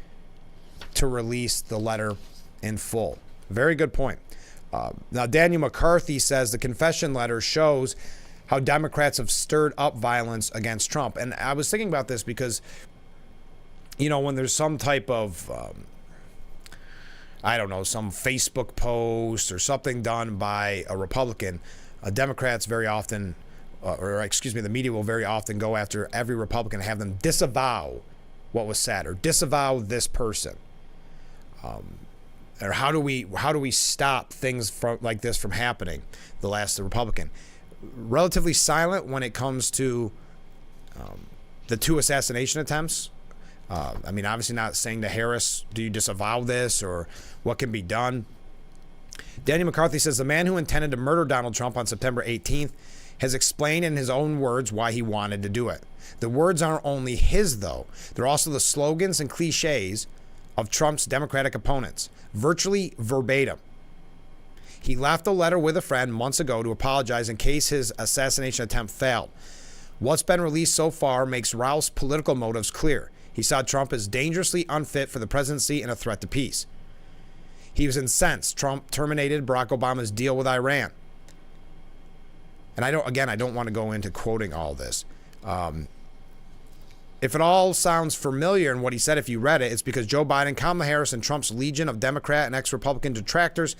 to release the letter in full. Very good point. Now, Daniel McCarthy says the confession letter shows how Democrats have stirred up violence against Trump. And I was thinking about this because, you know, when there's some type of, I don't know, some Facebook post or something done by a Republican, Democrats very often, the media will very often go after every Republican and have them disavow what was said or disavow this person. Or how do we stop things like this from happening? The Republican. Relatively silent when it comes to the 2 assassination attempts. I mean, obviously not saying to Harris, do you disavow this or what can be done? Daniel McCarthy says the man who intended to murder Donald Trump on September 18th has explained in his own words why he wanted to do it. The words aren't only his, though. They're also the slogans and cliches of Trump's Democratic opponents, virtually verbatim. He left a letter with a friend months ago to apologize in case his assassination attempt failed. What's been released so far makes Ralph's political motives clear. He saw Trump as dangerously unfit for the presidency and a threat to peace. He was incensed Trump terminated Barack Obama's deal with Iran. And I don't want to go into quoting all this. If it all sounds familiar in what he said, if you read it, it's because Joe Biden, Kamala Harris, and Trump's legion of Democrat and ex-Republican detractors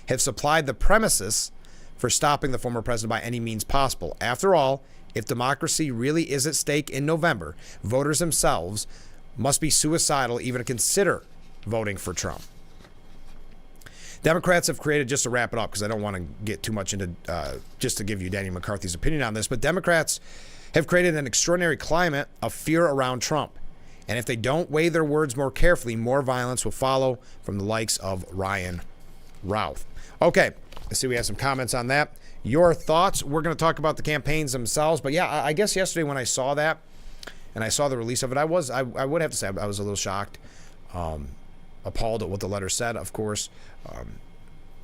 have supplied the premises for stopping the former president by any means possible. After all, if democracy really is at stake in November, voters themselves must be suicidal even to consider voting for Trump. Democrats have created, just to wrap it up, because I don't want to get too much into, just to give you Danny McCarthy's opinion on this, but Democrats have created an extraordinary climate of fear around Trump. And if they don't weigh their words more carefully, more violence will follow from the likes of Ryan Routh. Okay, let's see, we have some comments on that. Your thoughts. We're going to talk about the campaigns themselves. But yeah, I guess yesterday when I saw that and I saw the release of it, I would have to say I was a little shocked, appalled at what the letter said, of course.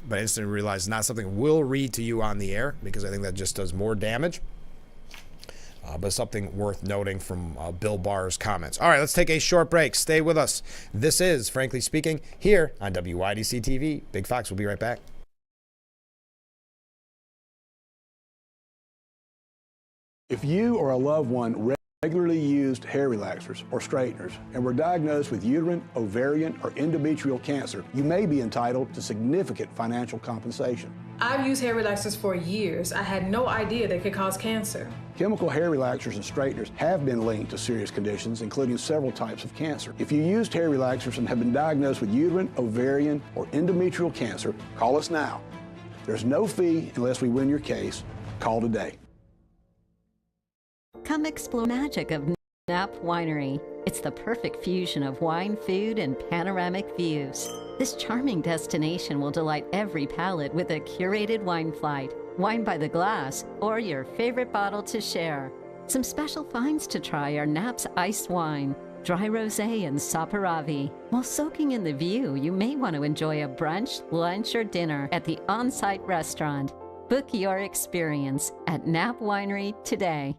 But I instantly realized not something we'll read to you on the air because I think that just does more damage. But something worth noting from Bill Barr's comments. All right, let's take a short break. Stay with us. This is Frankly Speaking here on WYDC TV. Big Fox will be right back. If you or a loved one regularly used hair relaxers or straighteners and were diagnosed with uterine, ovarian, or endometrial cancer, you may be entitled to significant financial compensation. I've used hair relaxers for years. I had no idea they could cause cancer. Chemical hair relaxers and straighteners have been linked to serious conditions, including several types of cancer. If you used hair relaxers and have been diagnosed with uterine, ovarian, or endometrial cancer, call us now. There's no fee unless we win your case. Call today. Come explore the magic of Knapp Winery. It's the perfect fusion of wine, food, and panoramic views. This charming destination will delight every palate with a curated wine flight, wine by the glass, or your favorite bottle to share. Some special finds to try are Knapp's iced wine, dry rosé, and Saperavi. While soaking in the view, you may want to enjoy a brunch, lunch, or dinner at the on-site restaurant. Book your experience at Knapp Winery today.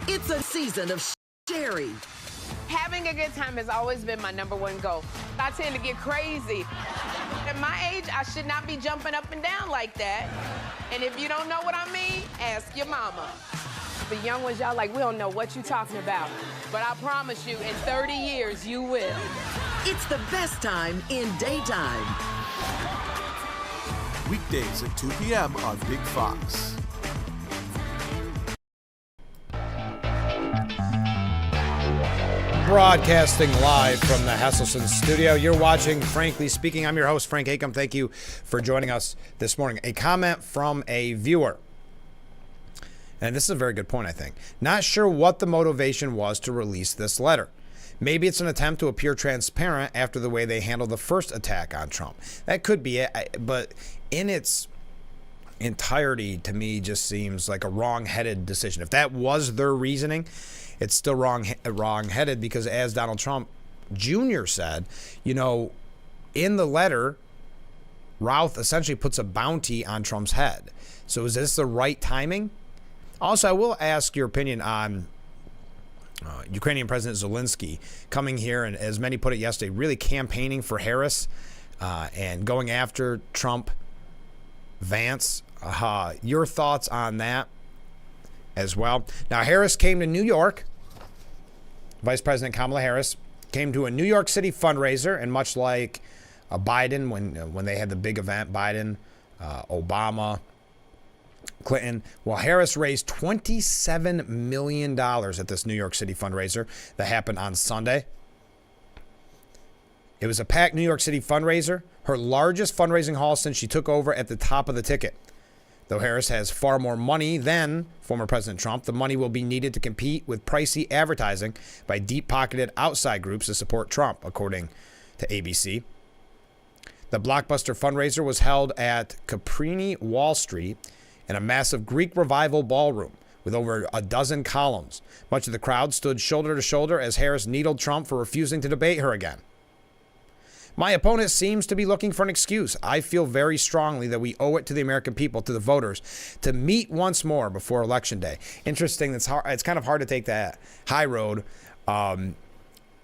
It's a season of sherry. Having a good time has always been my #1 goal. I tend to get crazy. At my age, I should not be jumping up and down like that. And if you don't know what I mean, ask your mama. The young ones, y'all like, we don't know what you're talking about. But I promise you, in 30 years, you will. It's the best time in daytime. Weekdays at 2 p.m. on Big Fox. Broadcasting live from the Hesselson studio. You're watching Frankly Speaking. I'm your host, Frank Acom. Thank you for joining us this morning. A comment from a viewer. And this is a very good point, I think. Not sure what the motivation was to release this letter. Maybe it's an attempt to appear transparent after the way they handled the first attack on Trump. That could be it, but in its entirety, to me, just seems like a wrong-headed decision. If that was their reasoning, it's still wrong-headed because, as Donald Trump Jr. said, you know, in the letter, Routh essentially puts a bounty on Trump's head. So is this the right timing? Also, I will ask your opinion on Ukrainian President Zelensky coming here and, as many put it yesterday, really campaigning for Harris and going after Trump, Vance. Your thoughts on that as well. Now, Harris came to New York. Vice President Kamala Harris came to a New York City fundraiser, and much like Biden, when they had the big event, Biden, Obama, Clinton, well, Harris raised $27 million at this New York City fundraiser that happened on Sunday. It was a packed New York City fundraiser, her largest fundraising haul since she took over at the top of the ticket. Though Harris has far more money than former President Trump, the money will be needed to compete with pricey advertising by deep-pocketed outside groups to support Trump, according to ABC. The blockbuster fundraiser was held at Caprini Wall Street in a massive Greek Revival ballroom with over a dozen columns. Much of the crowd stood shoulder to shoulder as Harris needled Trump for refusing to debate her again. My opponent seems to be looking for an excuse. I feel very strongly that we owe it to the American people, to the voters, to meet once more before Election Day. Interesting. It's kind of hard to take that high road.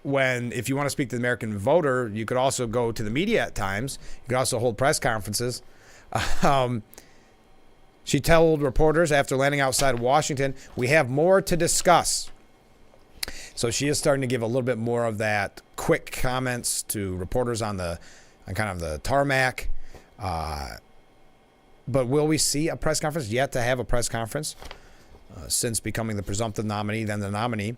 When, if you want to speak to the American voter, you could also go to the media at times. You could also hold press conferences. She told reporters after landing outside Washington, "We have more to discuss." So she is starting to give a little bit more of that quick comments to reporters on kind of the tarmac. But will we see a press conference? Yet to have a press conference since becoming the presumptive nominee, then the nominee.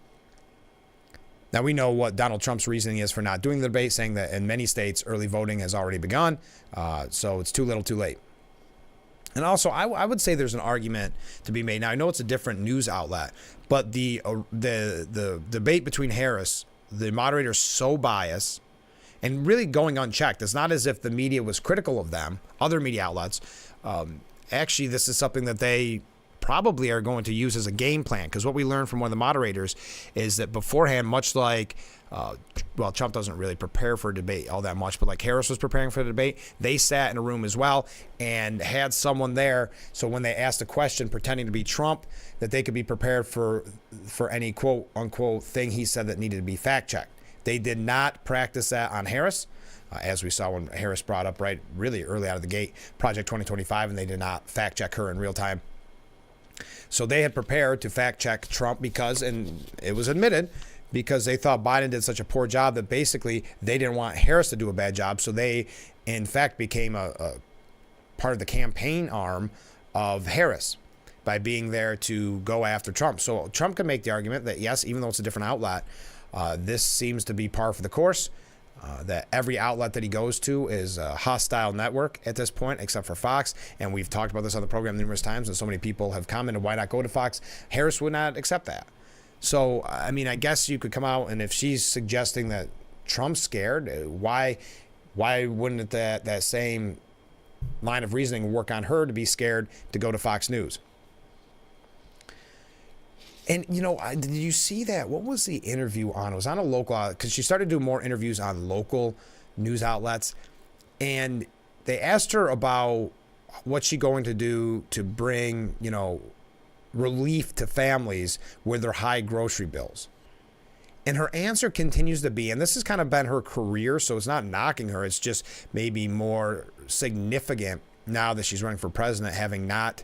Now, we know what Donald Trump's reasoning is for not doing the debate, saying that in many states, early voting has already begun, so it's too little too late. And also, I would say there's an argument to be made. Now, I know it's a different news outlet, but the debate between Harris, the moderator is so biased and really going unchecked. It's not as if the media was critical of them, other media outlets. Actually, this is something that they probably are going to use as a game plan, because what we learned from one of the moderators is that beforehand, much like Trump doesn't really prepare for a debate all that much, but like Harris was preparing for the debate, they sat in a room as well and had someone there, so when they asked a question pretending to be Trump, that they could be prepared for any quote unquote thing he said that needed to be fact checked. They did not practice that on Harris, as we saw when Harris brought up really early out of the gate Project 2025, and they did not fact check her in real time. So they had prepared to fact check Trump because, and it was admitted, because they thought Biden did such a poor job that basically they didn't want Harris to do a bad job. So they, in fact, became a part of the campaign arm of Harris by being there to go after Trump. So Trump can make the argument that, yes, even though it's a different outlet, this seems to be par for the course. That every outlet that he goes to is a hostile network at this point, except for Fox. And we've talked about this on the program numerous times, and so many people have commented, why not go to Fox? Harris would not accept that. So, I mean, I guess you could come out, and if she's suggesting that Trump's scared, why wouldn't that same line of reasoning work on her to be scared to go to Fox News? And, did you see that? What was the interview on? It was on a local outlet, because she started doing more interviews on local news outlets. And they asked her about what's she going to do to bring, relief to families with their high grocery bills. And her answer continues to be, and this has kind of been her career, so it's not knocking her. It's just maybe more significant now that she's running for president, having not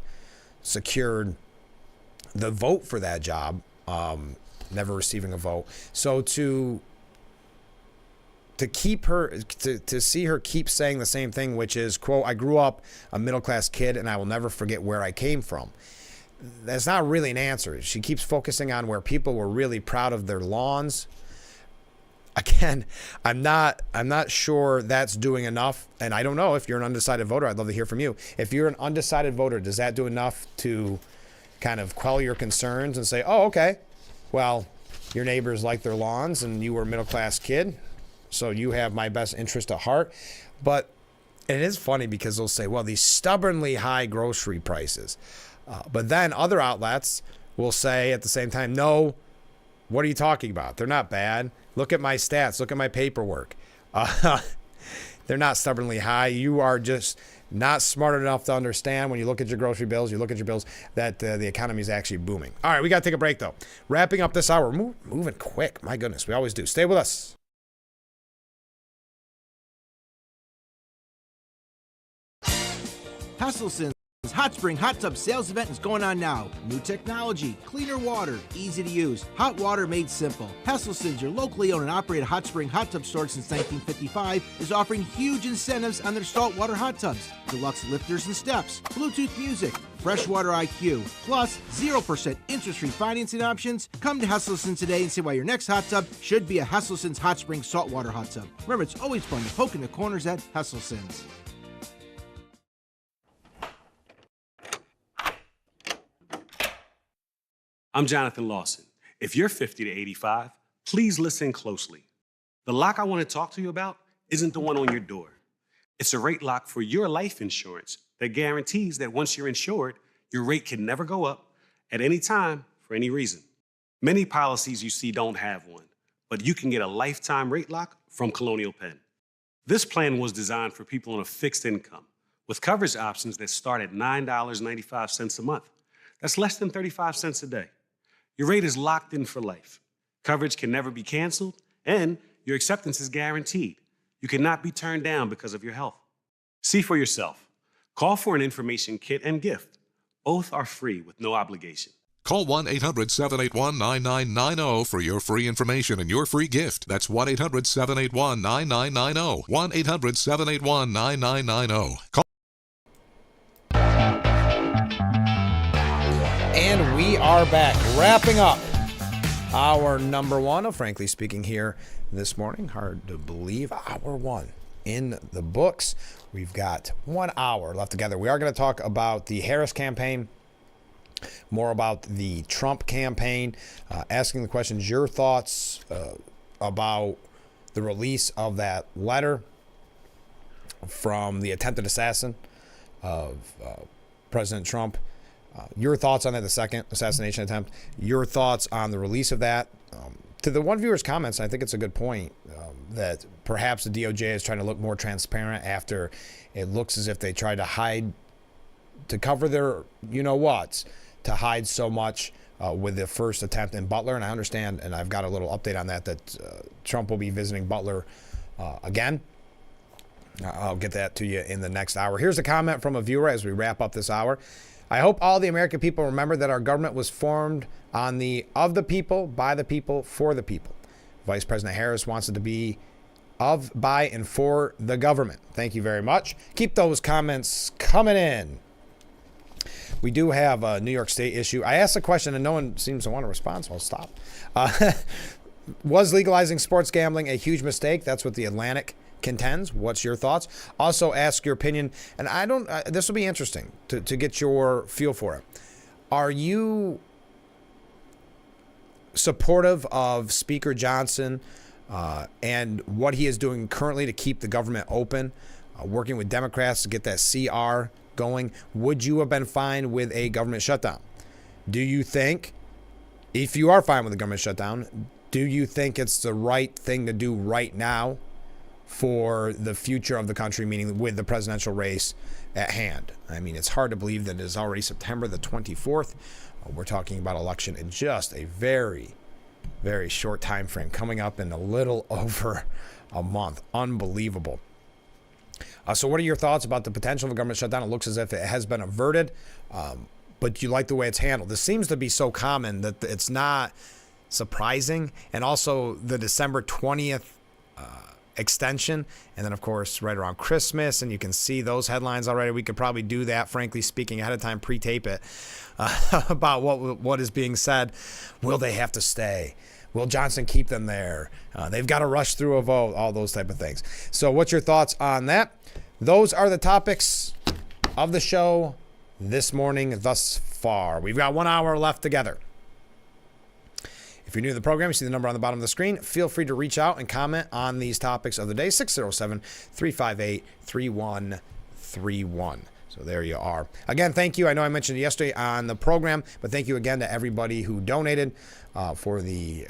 secured the vote for that job, never receiving a vote. So to keep her, to see her keep saying the same thing, which is, quote, "I grew up a middle-class kid and I will never forget where I came from." That's not really an answer. She keeps focusing on where people were really proud of their lawns. Again, I'm not sure that's doing enough. And I don't know if you're an undecided voter. I'd love to hear from you. If you're an undecided voter, does that do enough to kind of quell your concerns and say, oh, okay, well, your neighbors like their lawns and you were a middle-class kid, so you have my best interest at heart? But it is funny because they'll say, well, these stubbornly high grocery prices. But then other outlets will say at the same time, no, what are you talking about? They're not bad. Look at my stats. Look at my paperwork. They're not stubbornly high. You are just not smart enough to understand when you look at your grocery bills, that the economy is actually booming. All right, we got to take a break, though. Wrapping up this hour. Moving quick. My goodness, we always do. Stay with us. Hustleson Hot Spring Hot Tub Sales Event is going on now. New technology, cleaner water, easy to use, hot water made simple. Hesselson's, your locally owned and operated hot spring hot tub store since 1955, is offering huge incentives on their saltwater hot tubs, deluxe lifters and steps, Bluetooth music, freshwater IQ, plus 0% interest-free financing options. Come to Hesselson today and see why your next hot tub should be a Hesselson's Hot Spring saltwater hot tub. Remember, it's always fun to poke in the corners at Hesselson's. I'm Jonathan Lawson. If you're 50 to 85, please listen closely. The lock I want to talk to you about isn't the one on your door. It's a rate lock for your life insurance that guarantees that once you're insured, your rate can never go up at any time for any reason. Many policies you see don't have one, but you can get a lifetime rate lock from Colonial Penn. This plan was designed for people on a fixed income with coverage options that start at $9.95 a month. That's less than 35 cents a day. Your rate is locked in for life. Coverage can never be canceled, and your acceptance is guaranteed. You cannot be turned down because of your health. See for yourself. Call for an information kit and gift. Both are free with no obligation. Call 1-800-781-9990 for your free information and your free gift. That's 1-800-781-9990. 1-800-781-9990. Call. And we are back, wrapping up our number one of Frankly Speaking here this morning. Hard to believe, hour one in the books. We've got 1 hour left together. We are going to talk about the Harris campaign, more about the Trump campaign, asking the questions, your thoughts about the release of that letter from the attempted assassin of President Trump. Your thoughts on that, the second assassination attempt, your thoughts on the release of that. To the one viewer's comments, I think it's a good point that perhaps the DOJ is trying to look more transparent after it looks as if they tried to hide, to cover their you-know-whats, to hide so much with the first attempt in Butler. And I understand, and I've got a little update on that Trump will be visiting Butler again. I'll get that to you in the next hour. Here's a comment from a viewer as we wrap up this hour. I hope all the American people remember that our government was formed on the of the people, by the people, for the people. Vice President Harris wants it to be of, by, and for the government. Thank you very much. Keep those comments coming in. We do have a New York State issue. I asked a question and no one seems to want to respond, so I'll stop. Was legalizing sports gambling a huge mistake? That's what the Atlantic contends. What's your thoughts? Also ask your opinion, and I don't, this will be interesting to get your feel for it. Are you supportive of Speaker Johnson and what he is doing currently to keep the government open, working with Democrats to get that CR going? Would you have been fine with a government shutdown? Do you think, if you are fine with the government shutdown, do you think it's the right thing to do right now for the future of the country, meaning with the presidential race at hand? I mean, it's hard to believe that it is already September the 24th. We're talking about election in just a very, very short time frame, coming up in a little over a month. Unbelievable. So what are your thoughts about the potential of a government shutdown? It looks as if it has been averted, but you like the way it's handled. This seems to be so common that it's not surprising. And also the December 20th extension, and then of course right around Christmas, and you can see those headlines already. We could probably do that, frankly speaking, ahead of time, pre-tape it about what is being said. Will they have to stay? Will Johnson keep them there? They've got to rush through a vote, all those type of things. So what's your thoughts on that? Those are the topics of the show this morning thus far. We've got 1 hour left together. If you're new to the program, you see the number on the bottom of the screen. Feel free to reach out and comment on these topics of the day, 607-358-3131. So there you are. Again, thank you. I know I mentioned it yesterday on the program, but thank you again to everybody who donated for the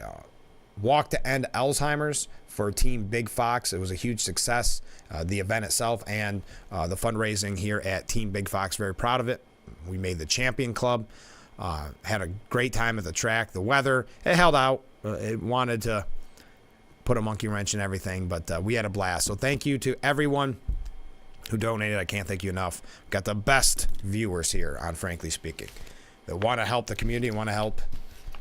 Walk to End Alzheimer's for Team Big Fox. It was a huge success, the event itself and the fundraising here at Team Big Fox. Very proud of it. We made the Champion Club. Had a great time at the track. The weather, it held out. It wanted to put a monkey wrench in everything, but we had a blast. So thank you to everyone who donated. I can't thank you enough. Got the best viewers here on Frankly Speaking that want to help the community and want to help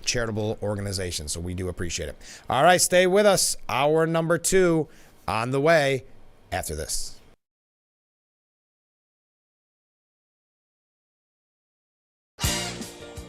charitable organizations. So we do appreciate it. All right, stay with us. Hour number 2 on the way after this.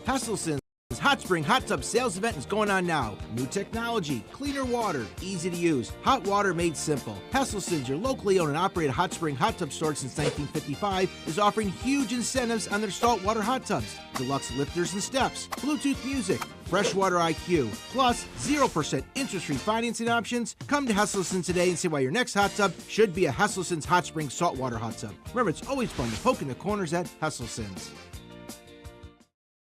Hesselsen's Hot Spring Hot Tub Sales Event is going on now. New technology, cleaner water, easy to use, hot water made simple. Hesselsen's, your locally owned and operated hot spring hot tub store since 1955, is offering huge incentives on their saltwater hot tubs. Deluxe lifters and steps, Bluetooth music, freshwater IQ, plus 0% interest-free financing options. Come to Hesselsen's today and see why your next hot tub should be a Hesselsen's Hot Spring saltwater hot tub. Remember, it's always fun to poke in the corners at Hesselsen's.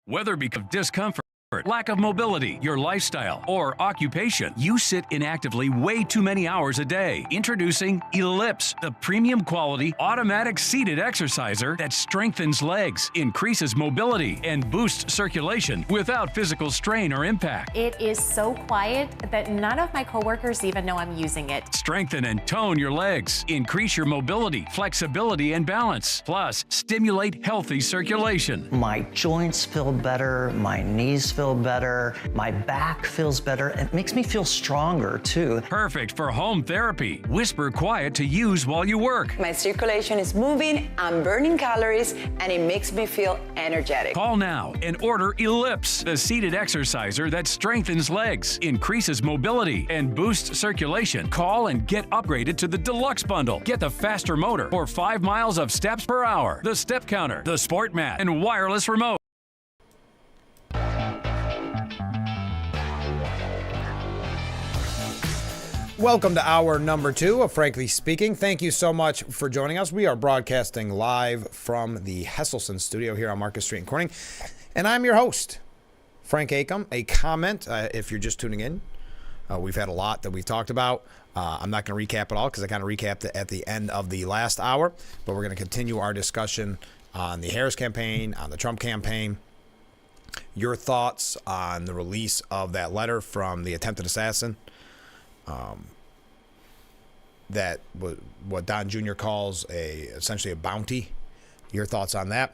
Whether because of discomfort lack of mobility, your lifestyle, or occupation. You sit inactively way too many hours a day. Introducing Ellipse, the premium quality automatic seated exerciser that strengthens legs, increases mobility, and boosts circulation without physical strain or impact. It is so quiet that none of my coworkers even know I'm using it. Strengthen and tone your legs. Increase your mobility, flexibility, and balance. Plus, stimulate healthy circulation. My joints feel better, my knees feel better, my back feels better. It makes me feel stronger too. Perfect for home therapy. Whisper quiet to use while you work. My circulation is moving, I'm burning calories, and it makes me feel energetic. Call now and order Ellipse, the seated exerciser that strengthens legs, increases mobility, and boosts circulation. Call and get upgraded to the Deluxe Bundle. Get the faster motor or 5 miles of steps per hour, the step counter, the sport mat, and wireless remote. Welcome to hour number 2 of Frankly Speaking. Thank you so much for joining us. We are broadcasting live from the Hesselson studio here on Market Street in Corning. And I'm your host, Frank Acom. A comment, if you're just tuning in. We've had a lot that we've talked about. I'm not going to recap it all because I kind of recapped it at the end of the last hour. But we're going to continue our discussion on the Harris campaign, on the Trump campaign. Your thoughts on the release of that letter from the attempted assassin. That what Don Jr. calls essentially a bounty. Your thoughts on that?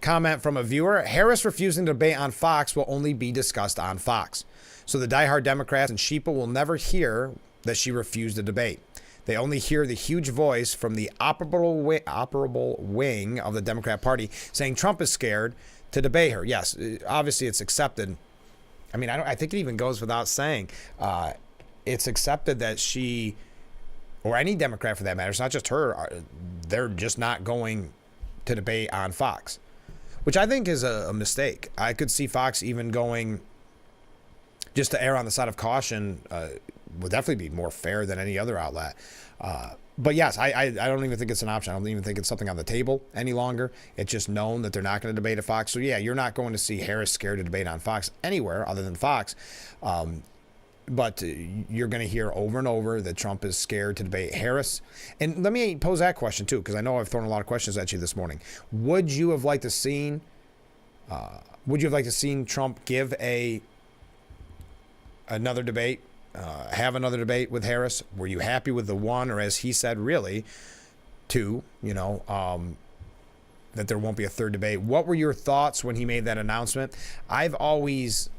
Comment from a viewer: Harris refusing to debate on Fox will only be discussed on Fox. So the diehard Democrats and sheeple will never hear that she refused to debate. They only hear the huge voice from the operable wing of the Democrat Party saying Trump is scared to debate her. Yes, obviously it's accepted. I mean, I think it even goes without saying. It's accepted that she, or any Democrat for that matter, it's not just her, they're just not going to debate on Fox, which I think is a mistake. I could see Fox even going, just to err on the side of caution, would definitely be more fair than any other outlet. But yes, I don't even think it's an option. I don't even think it's something on the table any longer. It's just known that they're not going to debate at Fox. So yeah, you're not going to see Harris scared to debate on Fox anywhere other than Fox. But you're going to hear over and over that Trump is scared to debate Harris. And let me pose that question too, because I know I've thrown a lot of questions at you this morning. Would you have liked to seen Trump give another debate, have another debate with Harris? Were you happy with the one, or as he said, really, two? That there won't be a third debate. What were your thoughts when he made that announcement? I've always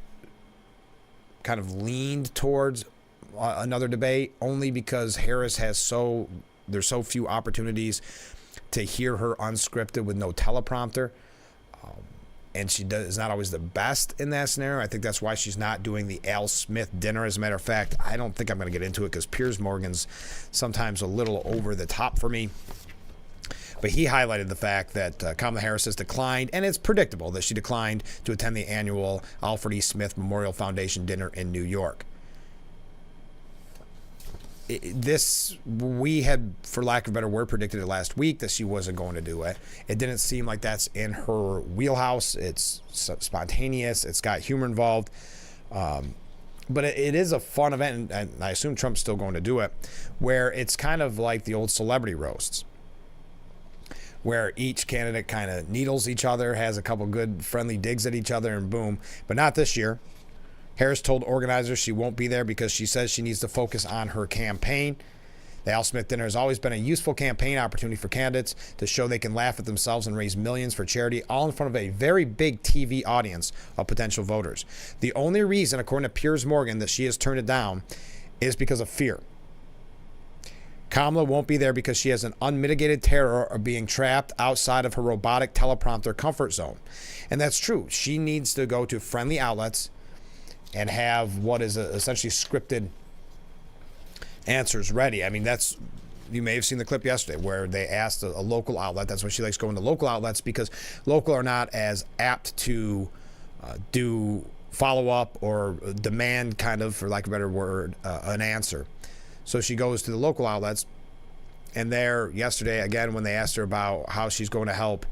kind of leaned towards another debate, only because Harris there's so few opportunities to hear her unscripted with no teleprompter, and she is not always the best in that scenario. I think that's why she's not doing the Al Smith dinner. As a matter of fact, I don't think I'm going to get into it because Piers Morgan's sometimes a little over the top for me. But he highlighted the fact that Kamala Harris has declined, and it's predictable that she declined to attend the annual Alfred E. Smith Memorial Foundation dinner in New York. We had, for lack of a better word, predicted it last week that she wasn't going to do it. It didn't seem like that's in her wheelhouse. It's spontaneous. It's got humor involved. But it is a fun event, and I assume Trump's still going to do it, where it's kind of like the old celebrity roasts, where each candidate kind of needles each other, has a couple good friendly digs at each other, and boom. But not this year. Harris told organizers she won't be there because she says she needs to focus on her campaign. The Al Smith dinner has always been a useful campaign opportunity for candidates to show they can laugh at themselves and raise millions for charity, all in front of a very big TV audience of potential voters. The only reason, according to Piers Morgan, that she has turned it down is because of fear. Kamala won't be there because she has an unmitigated terror of being trapped outside of her robotic teleprompter comfort zone. And that's true. She needs to go to friendly outlets and have what is essentially scripted answers ready. I mean, you may have seen the clip yesterday where they asked a local outlet. That's why she likes going to local outlets, because local are not as apt to do follow-up or demand, kind of, for lack of a better word, an answer. So she goes to the local outlets, and there yesterday, again, when they asked her about how she's going to help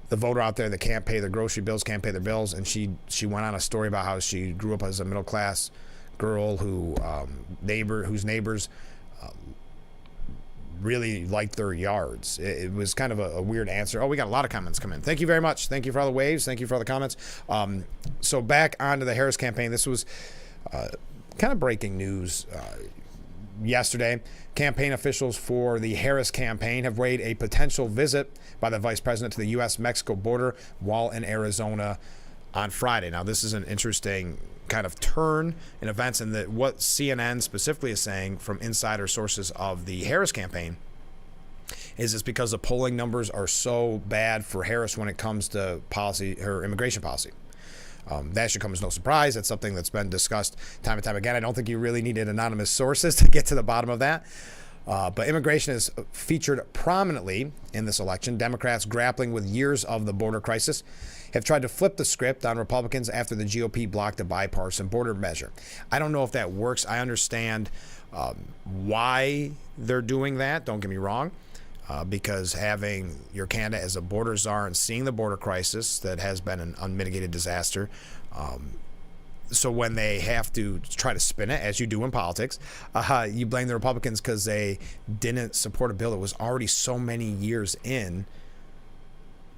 the voter out there that can't pay their grocery bills, can't pay their bills. And she went on a story about how she grew up as a middle class girl whose neighbors really liked their yards. It was kind of a weird answer. Oh, we got a lot of comments come in. Thank you very much. Thank you for all the waves. Thank you for all the comments. So back onto the Harris campaign. This was kind of breaking news yesterday. Campaign officials for the Harris campaign have weighed a potential visit by the vice president to the U.S.-Mexico border while in Arizona on Friday. Now, this is an interesting kind of turn in events, and that what CNN specifically is saying from insider sources of the Harris campaign is it's because the polling numbers are so bad for Harris when it comes to policy, her immigration policy. That should come as no surprise. That's something that's been discussed time and time again. I don't think you really needed anonymous sources to get to the bottom of that. But immigration is featured prominently in this election. Democrats, grappling with years of the border crisis, have tried to flip the script on Republicans after the GOP blocked a bipartisan border measure. I don't know if that works. I understand why they're doing that. Don't get me wrong. Because having your candidate as a border czar and seeing the border crisis that has been an unmitigated disaster. So when they have to try to spin it, as you do in politics, you blame the Republicans because they didn't support a bill that was already so many years in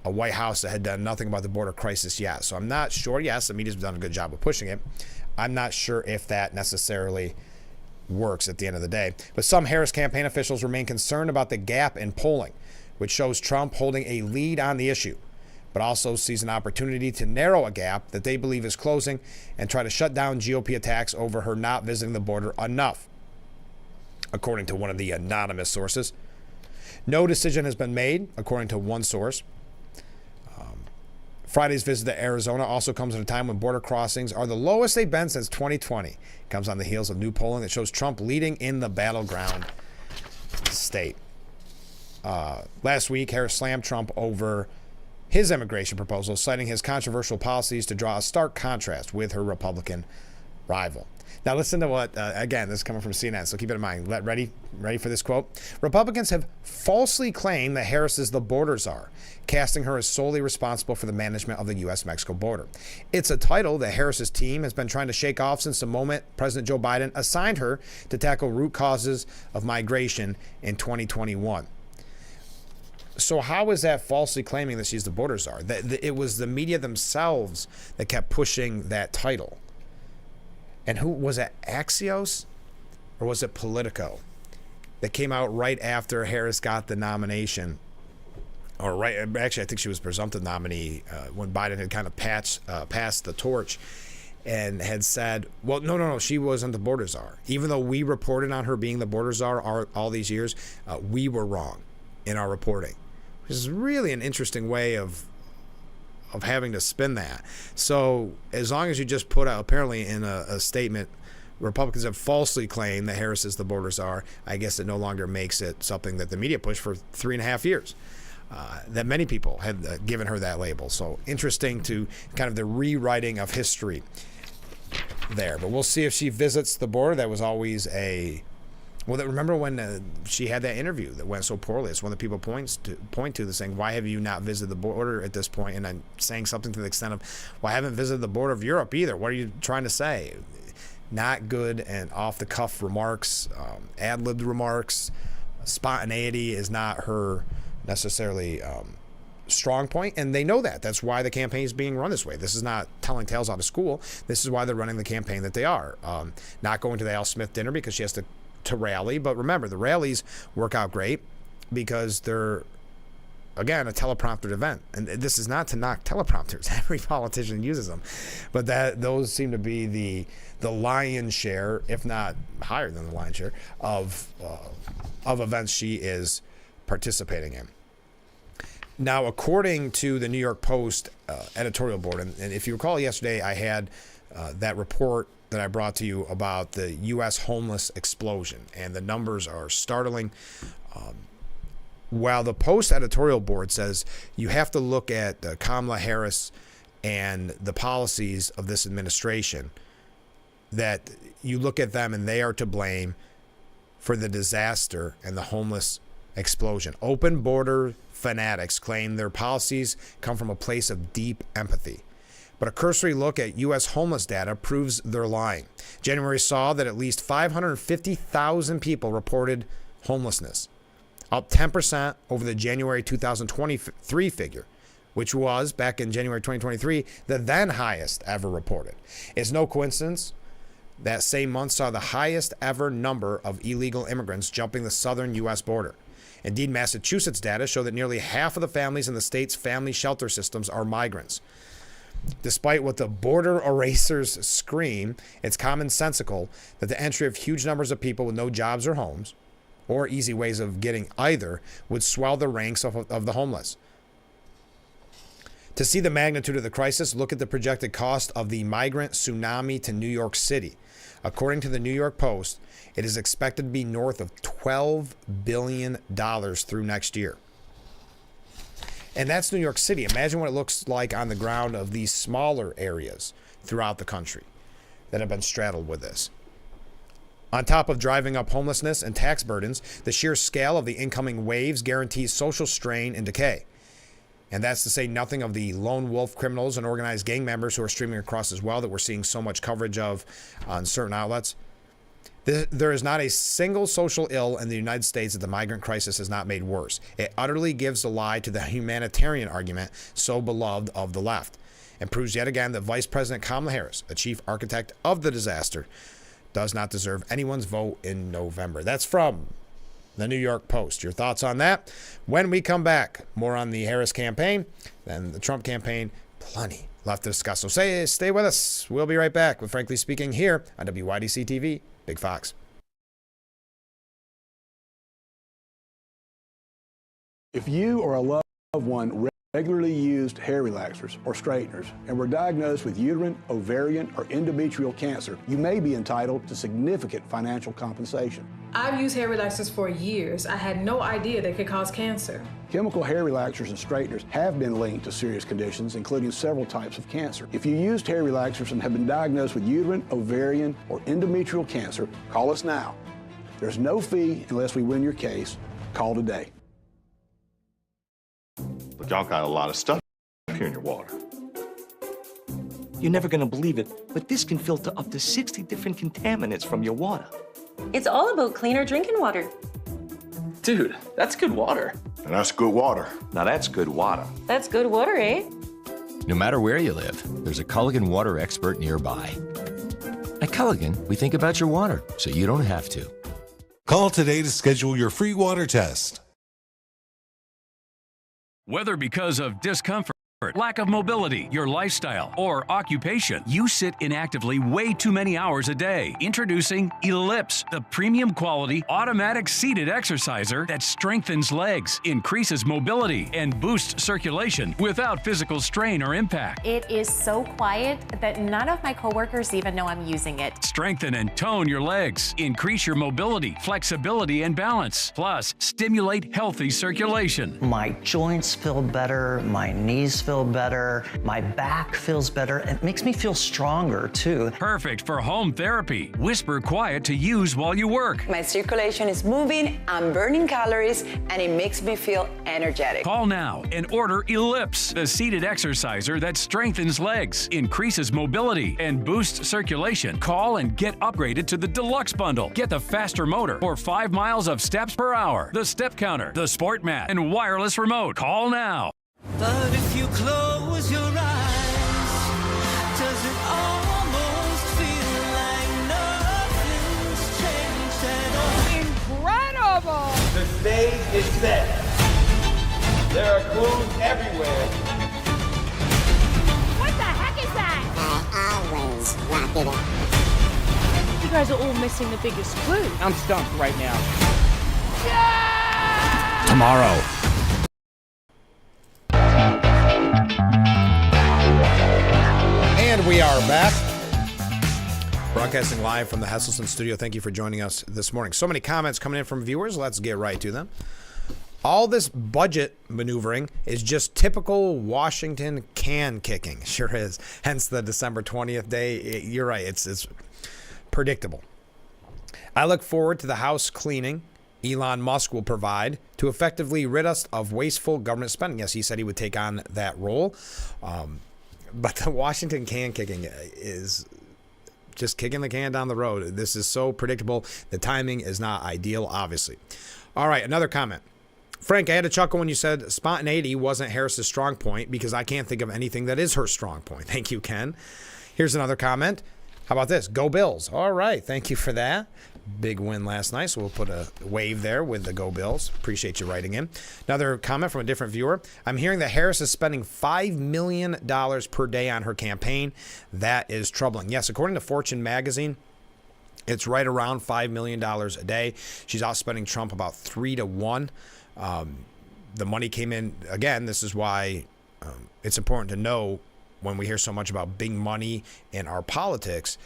a White House that had done nothing about the border crisis yet. So I'm not sure. Yes, the media's done a good job of pushing it. I'm not sure if that necessarily works at the end of the day. But some Harris campaign officials remain concerned about the gap in polling, which shows Trump holding a lead on the issue, but also sees an opportunity to narrow a gap that they believe is closing and try to shut down GOP attacks over her not visiting the border enough, according to one of the anonymous sources. No decision has been made, according to one source. Friday's visit to Arizona also comes at a time when border crossings are the lowest they've been since 2020. It comes on the heels of new polling that shows Trump leading in the battleground state. Last week, Harris slammed Trump over his immigration proposal, citing his controversial policies to draw a stark contrast with her Republican rival. Now listen to what, again, this is coming from CNN, so keep it in mind. Ready for this quote? Republicans have falsely claimed that Harris is the border czar, casting her as solely responsible for the management of the U.S.-Mexico border. It's a title that Harris's team has been trying to shake off since the moment President Joe Biden assigned her to tackle root causes of migration in 2021. So how is that falsely claiming that she's the border czar? It was the media themselves that kept pushing that title. And who was it, Axios or was it Politico that came out right after Harris got the nomination? Or actually, I think she was presumptive nominee when Biden had kind of passed the torch and had said, well, no, she wasn't the border czar. Even though we reported on her being the border czar all these years, we were wrong in our reporting. Which is really an interesting way of having to spin that. So as long as you just put out, apparently in a statement, Republicans have falsely claimed that Harris is the border czar, I guess it no longer makes it something that the media pushed for 3.5 years. That many people have given her that label. So interesting to kind of the rewriting of history there. But we'll see if she visits the border. That was always remember when she had that interview that went so poorly? It's one that people point to, saying, why have you not visited the border at this point? And I'm saying something to the extent of, well, I haven't visited the border of Europe either. What are you trying to say? Not good and off-the-cuff remarks, ad-libbed remarks. Spontaneity is not her necessarily strong point, and they know that. That's why the campaign is being run this way. This is not telling tales out of school. This is why they're running the campaign that they are. Not going to the Al Smith dinner because she has to rally, but remember, the rallies work out great because they're, again, a teleprompted event. And this is not to knock teleprompters. Every politician uses them. But those seem to be the lion's share, if not higher than the lion's share, of events she is participating in. Now, according to the New York Post editorial board, and if you recall yesterday, I had that report that I brought to you about the U.S. homeless explosion, and the numbers are startling. While the Post editorial board says you have to look at Kamala Harris and the policies of this administration, that you look at them and they are to blame for the disaster and the homeless explosion. Open border fanatics claim their policies come from a place of deep empathy. But a cursory look at U.S. homeless data proves they're lying. January saw that at least 550,000 people reported homelessness, up 10% over the January 2023 figure, which was, back in January 2023, the then highest ever reported. It's no coincidence that same month saw the highest ever number of illegal immigrants jumping the southern U.S. border. Indeed, Massachusetts data show that nearly half of the families in the state's family shelter systems are migrants. Despite what the border erasers scream, it's commonsensical that the entry of huge numbers of people with no jobs or homes, or easy ways of getting either, would swell the ranks of the homeless. To see the magnitude of the crisis, look at the projected cost of the migrant tsunami to New York City. According to the New York Post, it is expected to be north of $12 billion through next year. And that's New York City. Imagine what it looks like on the ground of these smaller areas throughout the country that have been straddled with this. On top of driving up homelessness and tax burdens, the sheer scale of the incoming waves guarantees social strain and decay. And that's to say nothing of the lone wolf criminals and organized gang members who are streaming across as well that we're seeing so much coverage of on certain outlets. There is not a single social ill in the United States that the migrant crisis has not made worse. It utterly gives the lie to the humanitarian argument so beloved of the left, and proves yet again that Vice President Kamala Harris, a chief architect of the disaster, does not deserve anyone's vote in November. That's from the New York Post. Your thoughts on that? When we come back, more on the Harris campaign, then the Trump campaign, plenty left to discuss. So stay with us. We'll be right back with Frankly Speaking here on WYDC TV. Big Fox. If you or a loved one regularly used hair relaxers or straighteners and were diagnosed with uterine, ovarian, or endometrial cancer, you may be entitled to significant financial compensation. I've used hair relaxers for years. I had no idea they could cause cancer. Chemical hair relaxers and straighteners have been linked to serious conditions, including several types of cancer. If you used hair relaxers and have been diagnosed with uterine, ovarian, or endometrial cancer, call us now. There's no fee unless we win your case. Call today. But y'all got a lot of stuff here in your water. You're never gonna believe it, but this can filter up to 60 different contaminants from your water. It's all about cleaner drinking water. Dude, that's good water. And that's good water. Now that's good water. That's good water, eh? No matter where you live, there's a Culligan water expert nearby. At Culligan, we think about your water, so you don't have to. Call today to schedule your free water test. Whether because of discomfort, lack of mobility, your lifestyle, or occupation, you sit inactively way too many hours a day. Introducing Ellipse, the premium quality automatic seated exerciser that strengthens legs, increases mobility, and boosts circulation without physical strain or impact. It is so quiet that none of my coworkers even know I'm using it. Strengthen and tone your legs, increase your mobility, flexibility, and balance. Plus, stimulate healthy circulation. My joints feel better, my knees feel better, my back feels better. It makes me feel stronger too. Perfect for home therapy. Whisper quiet to use while you work. My circulation is moving, I'm burning calories, and it makes me feel energetic. Call now and order Ellipse, the seated exerciser that strengthens legs, increases mobility, and boosts circulation. Call and get upgraded to the Deluxe Bundle. Get the faster motor or 5 miles of steps per hour, the step counter, the sport mat, and wireless remote. Call now. But if you close your eyes, does it almost feel like nothing's changed at all? Incredible! The stage is set. There are clues everywhere. What the heck is that? I always lock it up. You guys are all missing the biggest clue. I'm stumped right now. Tomorrow. And we are back. Broadcasting live from the Hesselson studio. Thank you for joining us this morning. So many comments coming in from viewers. Let's get right to them. All this budget maneuvering is just typical Washington can kicking. Sure is. Hence the December 20th day. You're right. It's predictable. I look forward to the House cleaning Elon Musk will provide to effectively rid us of wasteful government spending. Yes, he said he would take on that role. But the Washington can kicking is just kicking the can down the road. This is so predictable. The timing is not ideal, obviously. All right, another comment. Frank, I had to chuckle when you said spontaneity wasn't Harris's strong point because I can't think of anything that is her strong point. Thank you, Ken. Here's another comment. How about this? Go Bills. All right. Thank you for that. Big win last night, so we'll put a wave there with the Go Bills. Appreciate you writing in. Another comment from a different viewer. I'm hearing that Harris is spending $5 million per day on her campaign. That is troubling. Yes, according to Fortune magazine, it's right around $5 million a day. She's outspending Trump about 3 to 1. The money came in. Again, this is why it's important to know when we hear so much about big money in our politics.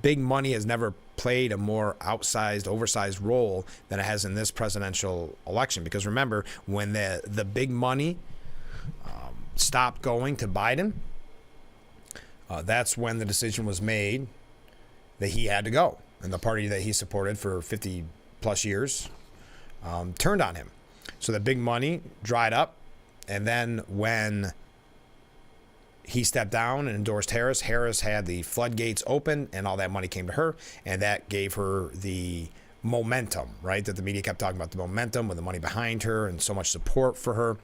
Big money has never played a more outsized, oversized role than it has in this presidential election. Because remember, when the big money stopped going to Biden, that's when the decision was made that he had to go. And the party that he supported for 50 plus years turned on him. So the big money dried up. And then when he stepped down and endorsed Harris, Harris had the floodgates open and all that money came to her. And that gave her the momentum, right? That the media kept talking about, the momentum with the money behind her and so much support for her.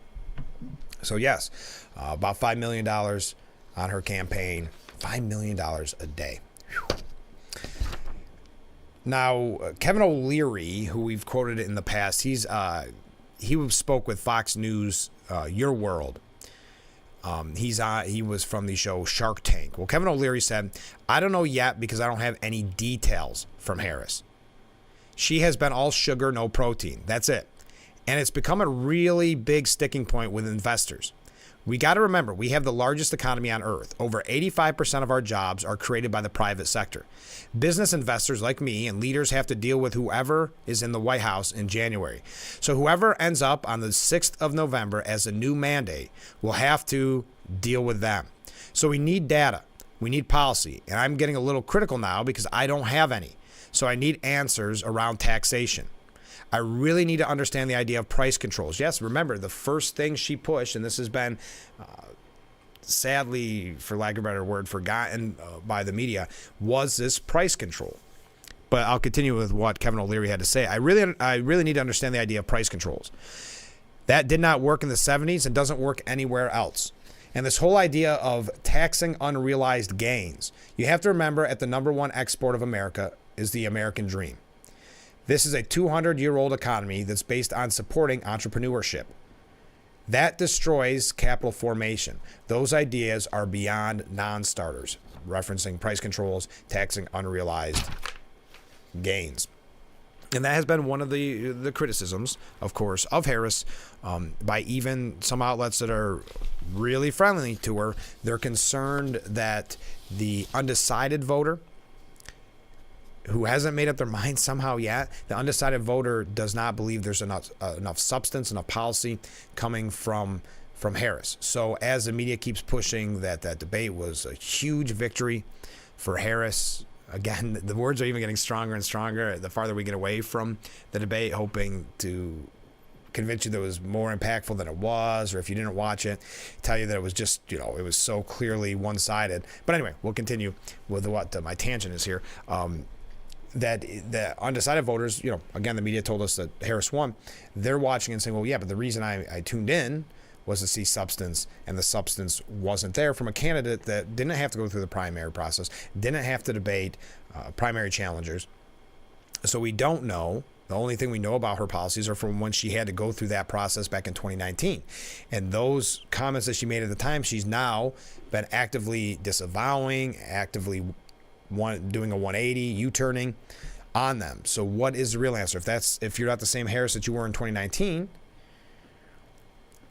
So yes, about $5 million on her campaign, $5 million a day. Whew. Now, Kevin O'Leary, who we've quoted in the past, he spoke with Fox News, Your World. He was from the show Shark Tank. Well, Kevin O'Leary said, I don't know yet because I don't have any details from Harris. She has been all sugar, no protein. That's it. And it's become a really big sticking point with investors. We got to remember, we have the largest economy on earth. Over 85% of our jobs are created by the private sector. Business investors like me and leaders have to deal with whoever is in the White House in January. So whoever ends up on the 6th of November as a new mandate will have to deal with them. So we need data. We need policy. And I'm getting a little critical now because I don't have any. So I need answers around taxation. I really need to understand the idea of price controls. Yes, remember, the first thing she pushed, and this has been sadly, for lack of a better word, forgotten by the media, was this price control. But I'll continue with what Kevin O'Leary had to say. I really need to understand the idea of price controls. That did not work in the 70s and doesn't work anywhere else. And this whole idea of taxing unrealized gains, you have to remember at the number one export of America is the American dream. This is a 200-year-old economy that's based on supporting entrepreneurship. That destroys capital formation. Those ideas are beyond non-starters, referencing price controls, taxing unrealized gains. And that has been one of the criticisms, of course, of Harris by even some outlets that are really friendly to her. They're concerned that the undecided voter who hasn't made up their mind somehow yet, the undecided voter does not believe there's enough substance, enough policy coming from Harris. So as the media keeps pushing that debate was a huge victory for Harris, again, the words are even getting stronger and stronger the farther we get away from the debate, hoping to convince you that it was more impactful than it was, or if you didn't watch it, tell you that it was just, it was so clearly one-sided. But anyway, we'll continue with what my tangent is here. That the undecided voters, again, the media told us that Harris won. They're watching and saying, well, yeah, but the reason I tuned in was to see substance, and the substance wasn't there from a candidate that didn't have to go through the primary process, didn't have to debate primary challengers. So we don't know. The only thing we know about her policies are from when she had to go through that process back in 2019. And those comments that she made at the time, she's now been actively disavowing, actively doing a 180, U-turning on them. So what is the real answer? If you're not the same Harris that you were in 2019,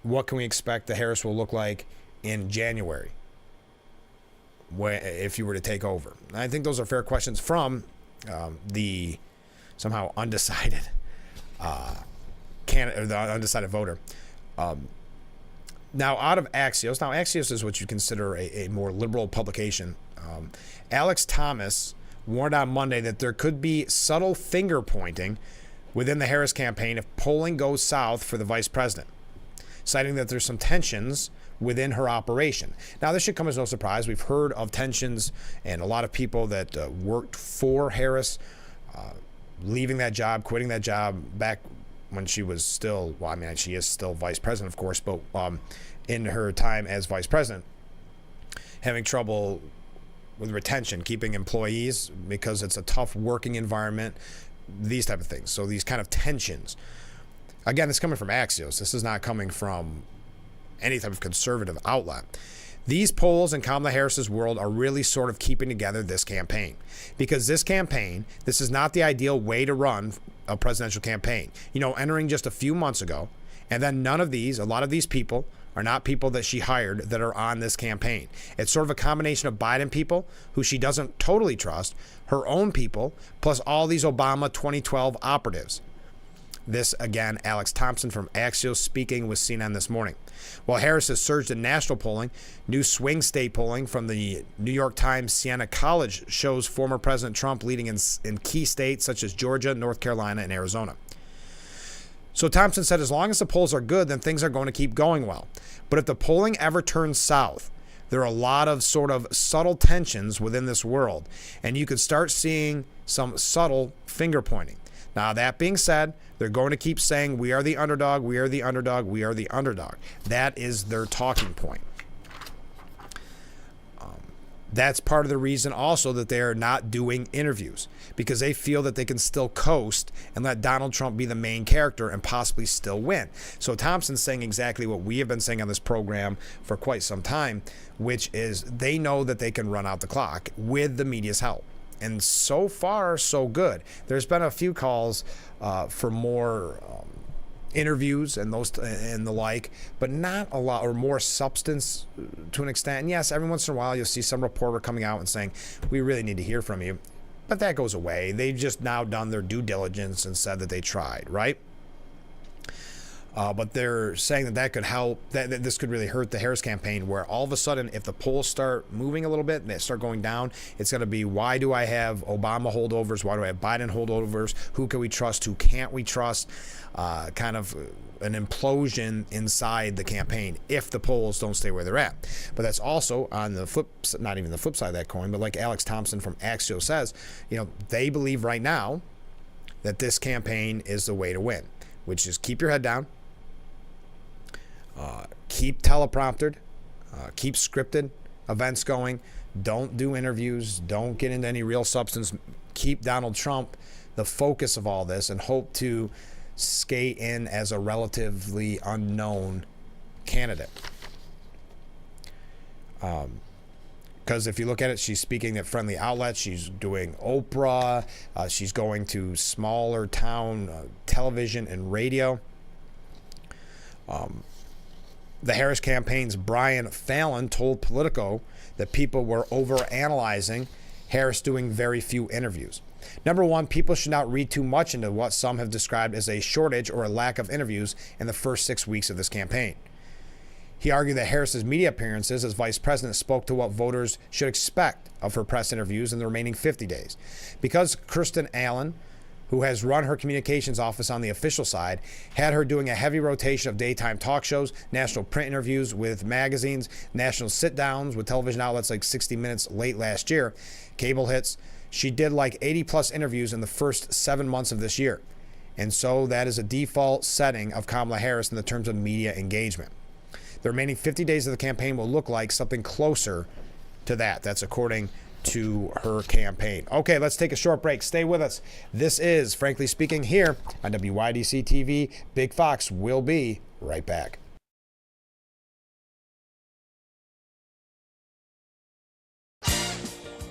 what can we expect the Harris will look like in January if you were to take over? And I think those are fair questions from the somehow undecided candidate, or the undecided voter. Now, out of Axios. Now, Axios is what you consider a more liberal publication. Alex Thomas warned on Monday that there could be subtle finger pointing within the Harris campaign if polling goes south for the vice president, citing that there's some tensions within her operation. Now, this should come as no surprise. We've heard of tensions and a lot of people that worked for Harris leaving that job, quitting that job back when she was still, well, I mean, she is still vice president, of course, but in her time as vice president, having trouble with retention, keeping employees because it's a tough working environment, these type of things. So these kind of tensions. Again, it's coming from Axios. This is not coming from any type of conservative outlet. These polls in Kamala Harris's world are really sort of keeping together this campaign. Because this campaign, this is not the ideal way to run a presidential campaign. You know, entering just a few months ago, and then a lot of these people are not people that she hired that are on this campaign. It's sort of a combination of Biden people who she doesn't totally trust, her own people, plus all these Obama 2012 operatives. This, again, Alex Thompson from Axios speaking with CNN this morning. While Harris has surged in national polling, new swing state polling from the New York Times Siena College shows former President Trump leading in key states such as Georgia, North Carolina, and Arizona. So Thompson said as long as the polls are good, then things are going to keep going well. But if the polling ever turns south, there are a lot of sort of subtle tensions within this world, and you could start seeing some subtle finger pointing. Now, that being said, they're going to keep saying, we are the underdog, we are the underdog, we are the underdog. That is their talking point. That's part of the reason also that they're not doing interviews, because they feel that they can still coast and let Donald Trump be the main character and possibly still win. So Thompson's saying exactly what we have been saying on this program for quite some time, which is they know that they can run out the clock with the media's help. And so far, so good. There's been a few calls for more interviews and those and the like, but not a lot, or more substance to an extent. And yes, every once in a while you'll see some reporter coming out and saying, we really need to hear from you. But that goes away. They've just now done their due diligence and said that they tried, right? But they're saying that could help, that this could really hurt the Harris campaign, where all of a sudden, if the polls start moving a little bit and they start going down, it's going to be, why do I have Obama holdovers? Why do I have Biden holdovers? Who can we trust? Who can't we trust? Kind of an implosion inside the campaign if the polls don't stay where they're at. But that's also on the flip, not even the flip side of that coin, but like Alex Thompson from Axios says, you know, they believe right now that this campaign is the way to win, which is keep your head down. Keep telepromptered, keep scripted events going. Don't do interviews. Don't get into any real substance. Keep Donald Trump the focus of all this and hope to skate in as a relatively unknown candidate. Because if you look at it, she's speaking at friendly outlets. She's doing Oprah. She's going to smaller town television and radio. The Harris campaign's Brian Fallon told Politico that people were overanalyzing Harris doing very few interviews. Number one, people should not read too much into what some have described as a shortage or a lack of interviews in the first 6 weeks of this campaign. He argued that Harris's media appearances as vice president spoke to what voters should expect of her press interviews in the remaining 50 days. Because Kirsten Allen, who has run her communications office on the official side, had her doing a heavy rotation of daytime talk shows, national print interviews with magazines, national sit-downs with television outlets like 60 Minutes late last year, cable hits. She did like 80-plus interviews in the first 7 months of this year. And so that is a default setting of Kamala Harris in the terms of media engagement. The remaining 50 days of the campaign will look like something closer to that. That's according to her campaign. Okay, let's take a short break. Stay with us. This is Frankly Speaking here on WYDC TV. Big Fox will be right back.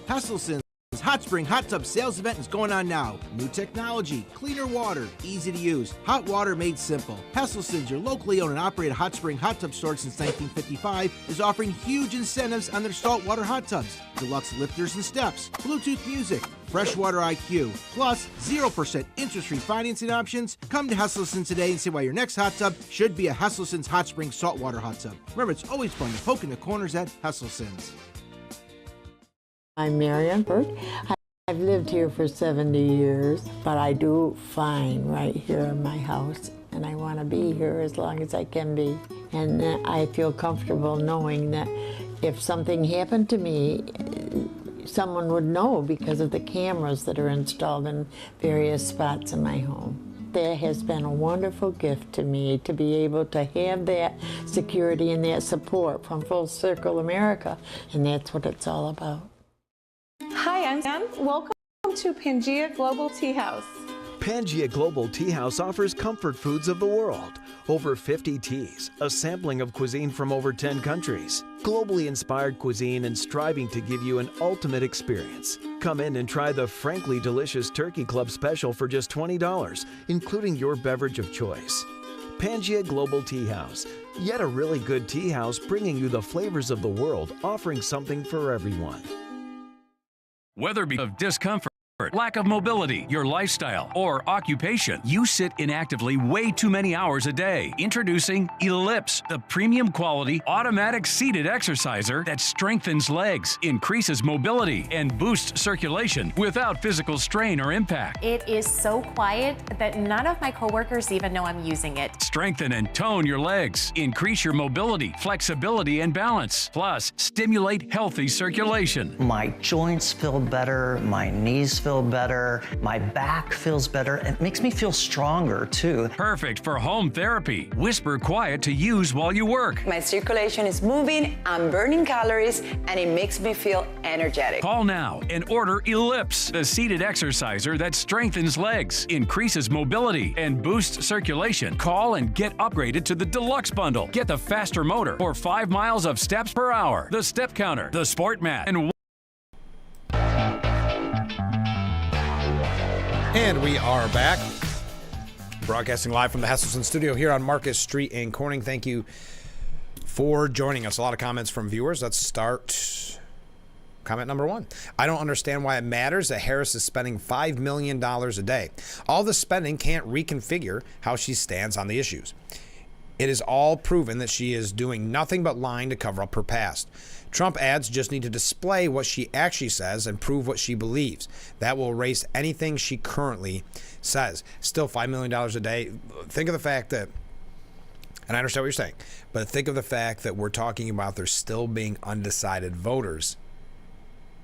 Hustleson Hot Spring Hot Tub Sales Event is going on now. New technology, cleaner water, easy to use, hot water made simple. Hesselson's, your locally owned and operated hot spring hot tub store since 1955, is offering huge incentives on their saltwater hot tubs. Deluxe lifters and steps, Bluetooth music, freshwater IQ, plus 0% interest-free financing options. Come to Hesselson's today and see why your next hot tub should be a Hesselson's Hot Spring Saltwater Hot Tub. Remember, it's always fun to poke in the corners at Hesselson's. I'm Marianne Burt. I've lived here for 70 years, but I do fine right here in my house, and I want to be here as long as I can be. And I feel comfortable knowing that if something happened to me, someone would know because of the cameras that are installed in various spots in my home. That has been a wonderful gift to me to be able to have that security and that support from Full Circle America, and that's what it's all about. Hi, I'm Ann. Welcome to Pangea Global Tea House. Pangea Global Tea House offers comfort foods of the world. Over 50 teas, a sampling of cuisine from over 10 countries. Globally inspired cuisine and striving to give you an ultimate experience. Come in and try the frankly delicious Turkey Club special for just $20, including your beverage of choice. Pangea Global Tea House. Yet a really good tea house bringing you the flavors of the world, offering something for everyone. Whether because of discomfort, lack of mobility, your lifestyle, or occupation, you sit inactively way too many hours a day. Introducing Ellipse, the premium quality automatic seated exerciser that strengthens legs, increases mobility, and boosts circulation without physical strain or impact. It is so quiet that none of my coworkers even know I'm using it. Strengthen and tone your legs, increase your mobility, flexibility, and balance. Plus, stimulate healthy circulation. My joints feel better, my knees feel better, my back feels better. It makes me feel stronger too. Perfect for home therapy. Whisper quiet to use while you work. My circulation is moving, I'm burning calories, and it makes me feel energetic. Call now and order Ellipse, the seated exerciser that strengthens legs, increases mobility, and boosts circulation. Call and get upgraded to the Deluxe Bundle. Get the faster motor or 5 miles of steps per hour, the step counter, the sport mat, And we are back, broadcasting live from the Hesselson studio here on Marcus Street in Corning. Thank you for joining us. A lot of comments from viewers. Let's start comment number 1. I don't understand why it matters that Harris is spending $5 million a day. All the spending can't reconfigure how she stands on the issues. It is all proven that she is doing nothing but lying to cover up her past. Trump ads just need to display what she actually says and prove what she believes. That will erase anything she currently says. Still $5 million a day. Think of the fact that, and I understand what you're saying, but think of the fact that we're talking about there still being undecided voters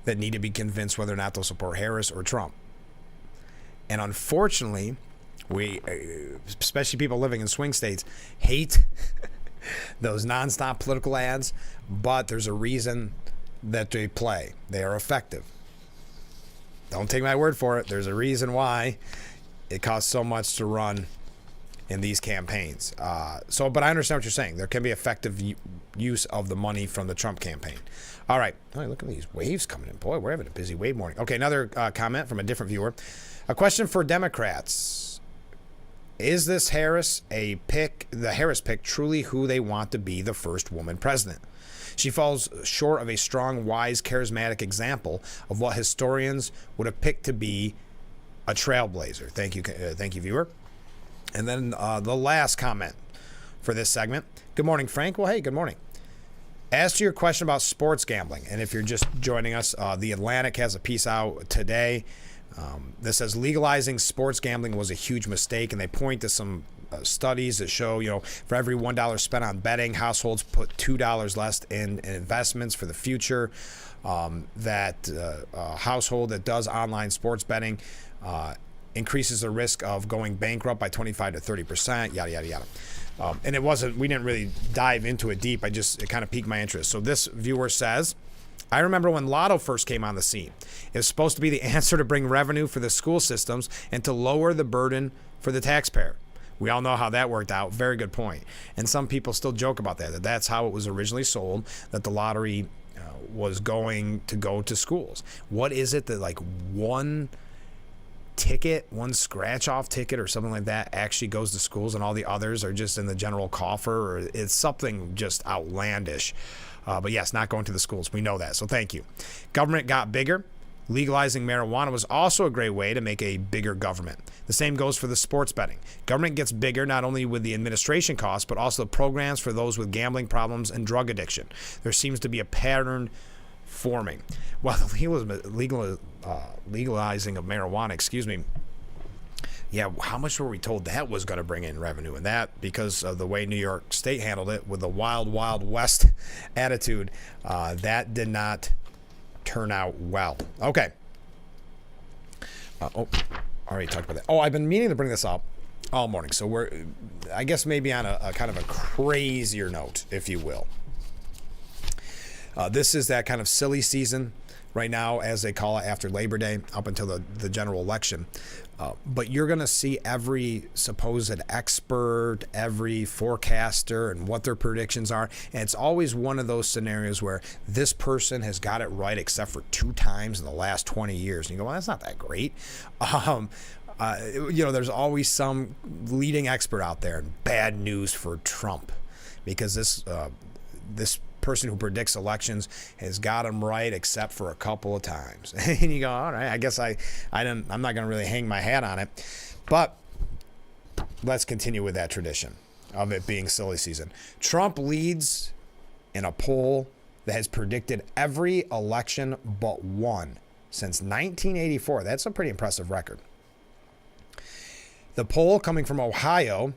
that need to be convinced whether or not they'll support Harris or Trump. And unfortunately, we, especially people living in swing states, hate those nonstop political ads, but there's a reason that they play. They are effective. Don't take my word for it. There's a reason why it costs so much to run in these campaigns. But I understand what you're saying. There can be effective use of the money from the Trump campaign. All right. Oh, look at these waves coming in. Boy, we're having a busy wave morning. Okay, another comment from a different viewer. A question for Democrats. Is this Harris the Harris pick truly who they want to be the first woman president? She falls short of a strong, wise, charismatic example of what historians would have picked to be a trailblazer. Thank you, viewer. And then the last comment for this segment. Good morning, Frank. Well, hey, good morning. As to your question about sports gambling, and if you're just joining us, The Atlantic has a piece out today that says legalizing sports gambling was a huge mistake, and they point to some studies that show, for every $1 spent on betting, households put $2 less in investments for the future. That a household that does online sports betting increases the risk of going bankrupt by 25 to 30%, yada, yada, yada. And we didn't really dive into it deep. It kind of piqued my interest. So this viewer says, I remember when Lotto first came on the scene. It was supposed to be the answer to bring revenue for the school systems and to lower the burden for the taxpayer. We all know how that worked out. Very good point. And some people still joke about that that's how it was originally sold, that the lottery was going to go to schools. What is it that one ticket, one scratch-off ticket or something like that actually goes to schools and all the others are just in the general coffer? Or it's something just outlandish. But yes, not going to the schools. We know that. So thank you. Government got bigger. Legalizing marijuana was also a great way to make a bigger government. The same goes for the sports betting. Government gets bigger not only with the administration costs, but also programs for those with gambling problems and drug addiction. There seems to be a pattern forming. Well, the legalizing of marijuana, yeah, how much were we told that was going to bring in revenue? And that, because of the way New York State handled it with the wild, wild west attitude, that did not turn out well. Okay. Already talked about that. Oh, I've been meaning to bring this up all morning. So we're, I guess, maybe on a kind of a crazier note, if you will. This is that kind of silly season right now, as they call it, after Labor Day, up until the general election. But you're going to see every supposed expert, every forecaster, and what their predictions are. And it's always one of those scenarios where this person has got it right except for 2 times in the last 20 years. And you go, well, that's not that great. There's always some leading expert out there. And bad news for Trump, because this person who predicts elections has got them right except for a couple of times. And you go, all right, I guess I'm not going to really hang my hat on it. But let's continue with that tradition of it being silly season. Trump leads in a poll that has predicted every election but one since 1984. That's a pretty impressive record. The poll coming from Ohio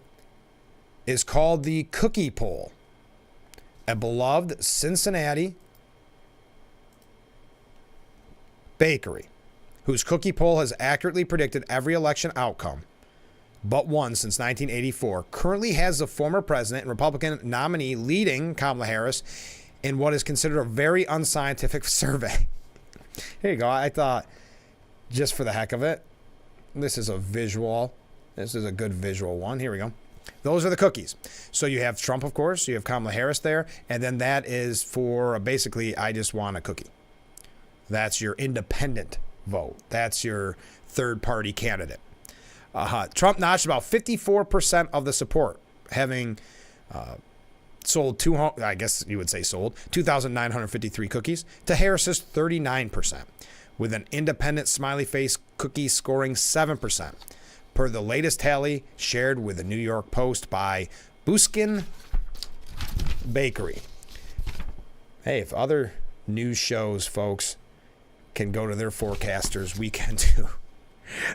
is called the Cookie Poll. A beloved Cincinnati bakery, whose cookie poll has accurately predicted every election outcome but one since 1984, currently has the former president and Republican nominee leading Kamala Harris in what is considered a very unscientific survey. Here you go. I thought, just for the heck of it, this is a visual. This is a good visual one. Here we go. Those are the cookies. So you have Trump, of course. You have Kamala Harris there. And then that is for basically, I just want a cookie. That's your independent vote. That's your third-party candidate. Trump notched about 54% of the support, having sold 2,953 cookies to Harris's 39%, with an independent smiley face cookie scoring 7%. Per the latest tally shared with the New York Post by Buskin Bakery. Hey, if other news shows, folks, can go to their forecasters, we can too.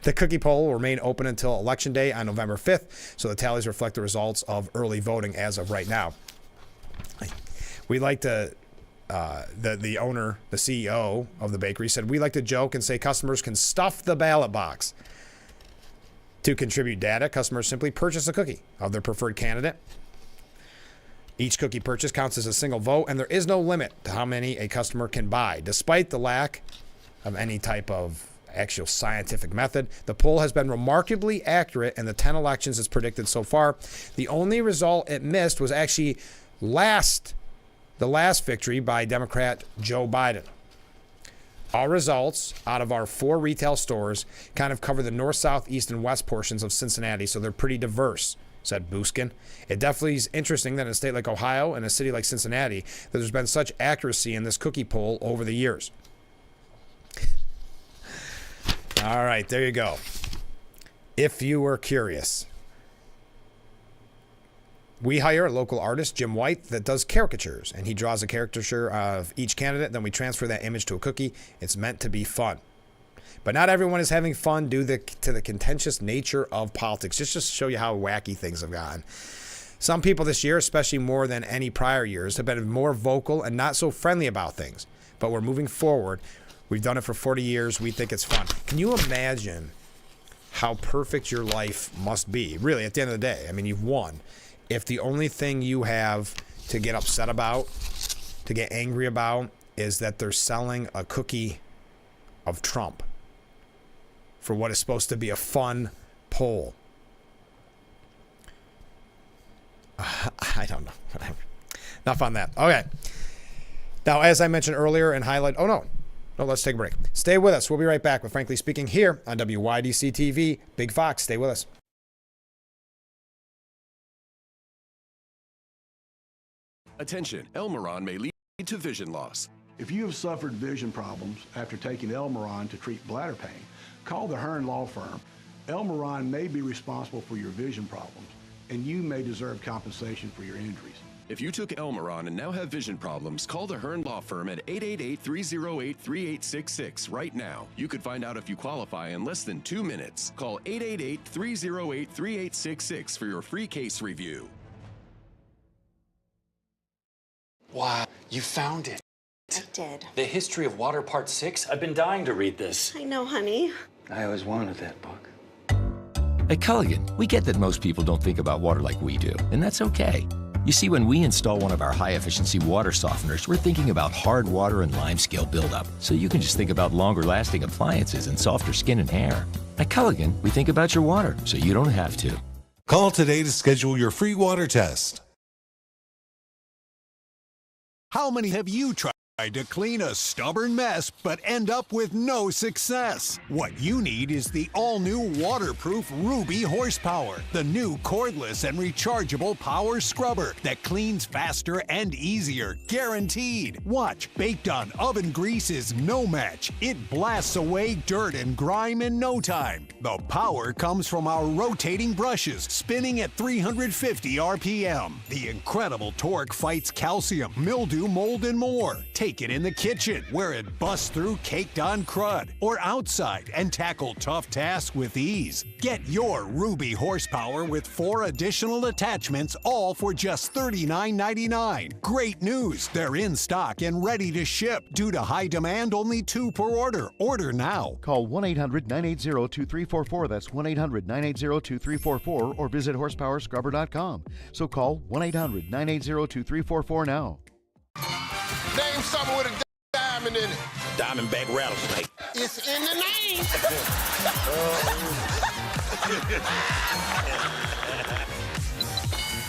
The cookie poll will remain open until Election Day on November 5th, so the tallies reflect the results of early voting as of right now. We like to, the owner, the CEO of the bakery said, we like to joke and say customers can stuff the ballot box. To contribute data, customers simply purchase a cookie of their preferred candidate. Each cookie purchase counts as a single vote, and there is no limit to how many a customer can buy. Despite the lack of any type of actual scientific method, the poll has been remarkably accurate in the 10 elections it's predicted so far. The only result it missed was actually the last victory by Democrat Joe Biden. Our results out of our 4 retail stores kind of cover the north, south, east, and west portions of Cincinnati, so they're pretty diverse, said Buskin. It definitely is interesting that in a state like Ohio and a city like Cincinnati, that there's been such accuracy in this cookie poll over the years. All right, there you go. If you were curious. We hire a local artist, Jim White, that does caricatures, and he draws a caricature of each candidate. Then we transfer that image to a cookie. It's meant to be fun. But not everyone is having fun due to the contentious nature of politics. Just to show you how wacky things have gotten. Some people this year, especially more than any prior years, have been more vocal and not so friendly about things. But we're moving forward. We've done it for 40 years. We think it's fun. Can you imagine how perfect your life must be? Really, at the end of the day, I mean, you've won. If the only thing you have to get upset about, to get angry about, is that they're selling a cookie of Trump for what is supposed to be a fun poll. I don't know. Enough on that. Okay. Now, as I mentioned earlier and highlight, no, let's take a break. Stay with us. We'll be right back with Frankly Speaking here on WYDC TV. Big Fox, stay with us. Attention, Elmeron may lead to vision loss. If you have suffered vision problems after taking Elmeron to treat bladder pain, call the Hearn Law Firm. Elmeron may be responsible for your vision problems, and you may deserve compensation for your injuries. If you took Elmeron and now have vision problems, call the Hearn Law Firm at 888-308-3866 right now. You could find out if you qualify in less than 2 minutes. Call 888-308-3866 for your free case review. Wow, you found it. I did. The History of Water Part 6? I've been dying to read this. I know, honey. I always wanted that book. At Culligan, we get that most people don't think about water like we do, and that's okay. You see, when we install one of our high-efficiency water softeners, we're thinking about hard water and limescale buildup, so you can just think about longer-lasting appliances and softer skin and hair. At Culligan, we think about your water, so you don't have to. Call today to schedule your free water test. How many have you tried to clean a stubborn mess but end up with no success? What you need is the all-new waterproof Ruby Horsepower, the new cordless and rechargeable power scrubber that cleans faster and easier, guaranteed. Watch, baked on oven grease is no match. It blasts away dirt and grime in no time. The power comes from our rotating brushes, spinning at 350 RPM. The incredible torque fights calcium, mildew, mold, and more. Take it in the kitchen, where it busts through caked-on crud, or outside and tackle tough tasks with ease. Get your Ruby Horsepower with 4 additional attachments, all for just $39.99. Great news! They're in stock and ready to ship. Due to high demand, only 2 per order. Order now. Call 1-800-980-2344. That's 1-800-980-2344, or visit horsepowerscrubber.com. So call 1-800-980-2344 now. Name something with a diamond in it. Diamondback rattlesnake. It's in the name.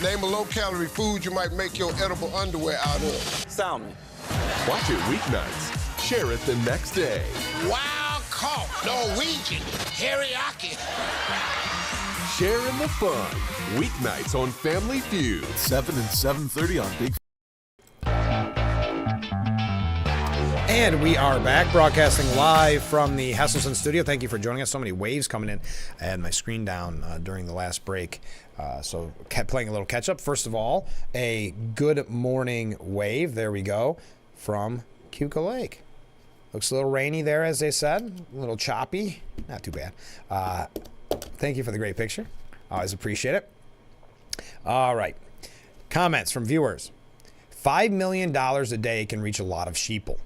Name a low-calorie food you might make your edible underwear out of. Salmon. Watch it weeknights. Share it the next day. Wild caught Norwegian teriyaki. Sharing the fun. Weeknights on Family Feud. 7 and 7:30 on Big. And we are back, broadcasting live from the Hesselson studio. Thank you for joining us. So many waves coming in. I had my screen down during the last break, so kept playing a little catch-up. First of all, a good morning wave. There we go, from Cuca Lake. Looks a little rainy there, as they said. A little choppy. Not too bad. Thank you for the great picture. Always appreciate it. All right. Comments from viewers. $5 million a day can reach a lot of sheeple.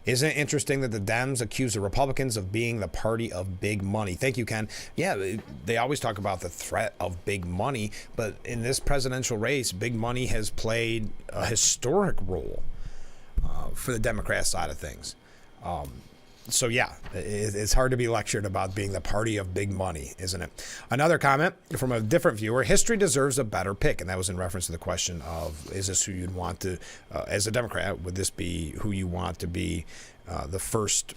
Isn't it interesting that the Dems accuse the Republicans of being the party of big money? Thank you, Ken. Yeah, they always talk about the threat of big money, but in this presidential race, big money has played a historic role for the Democrat side of things. So yeah, it's hard to be lectured about being the party of big money, isn't it? Another comment from a different viewer: history deserves a better pick, and that was in reference to the question of, is this who you'd want to, as a Democrat, would this be who you want to be the first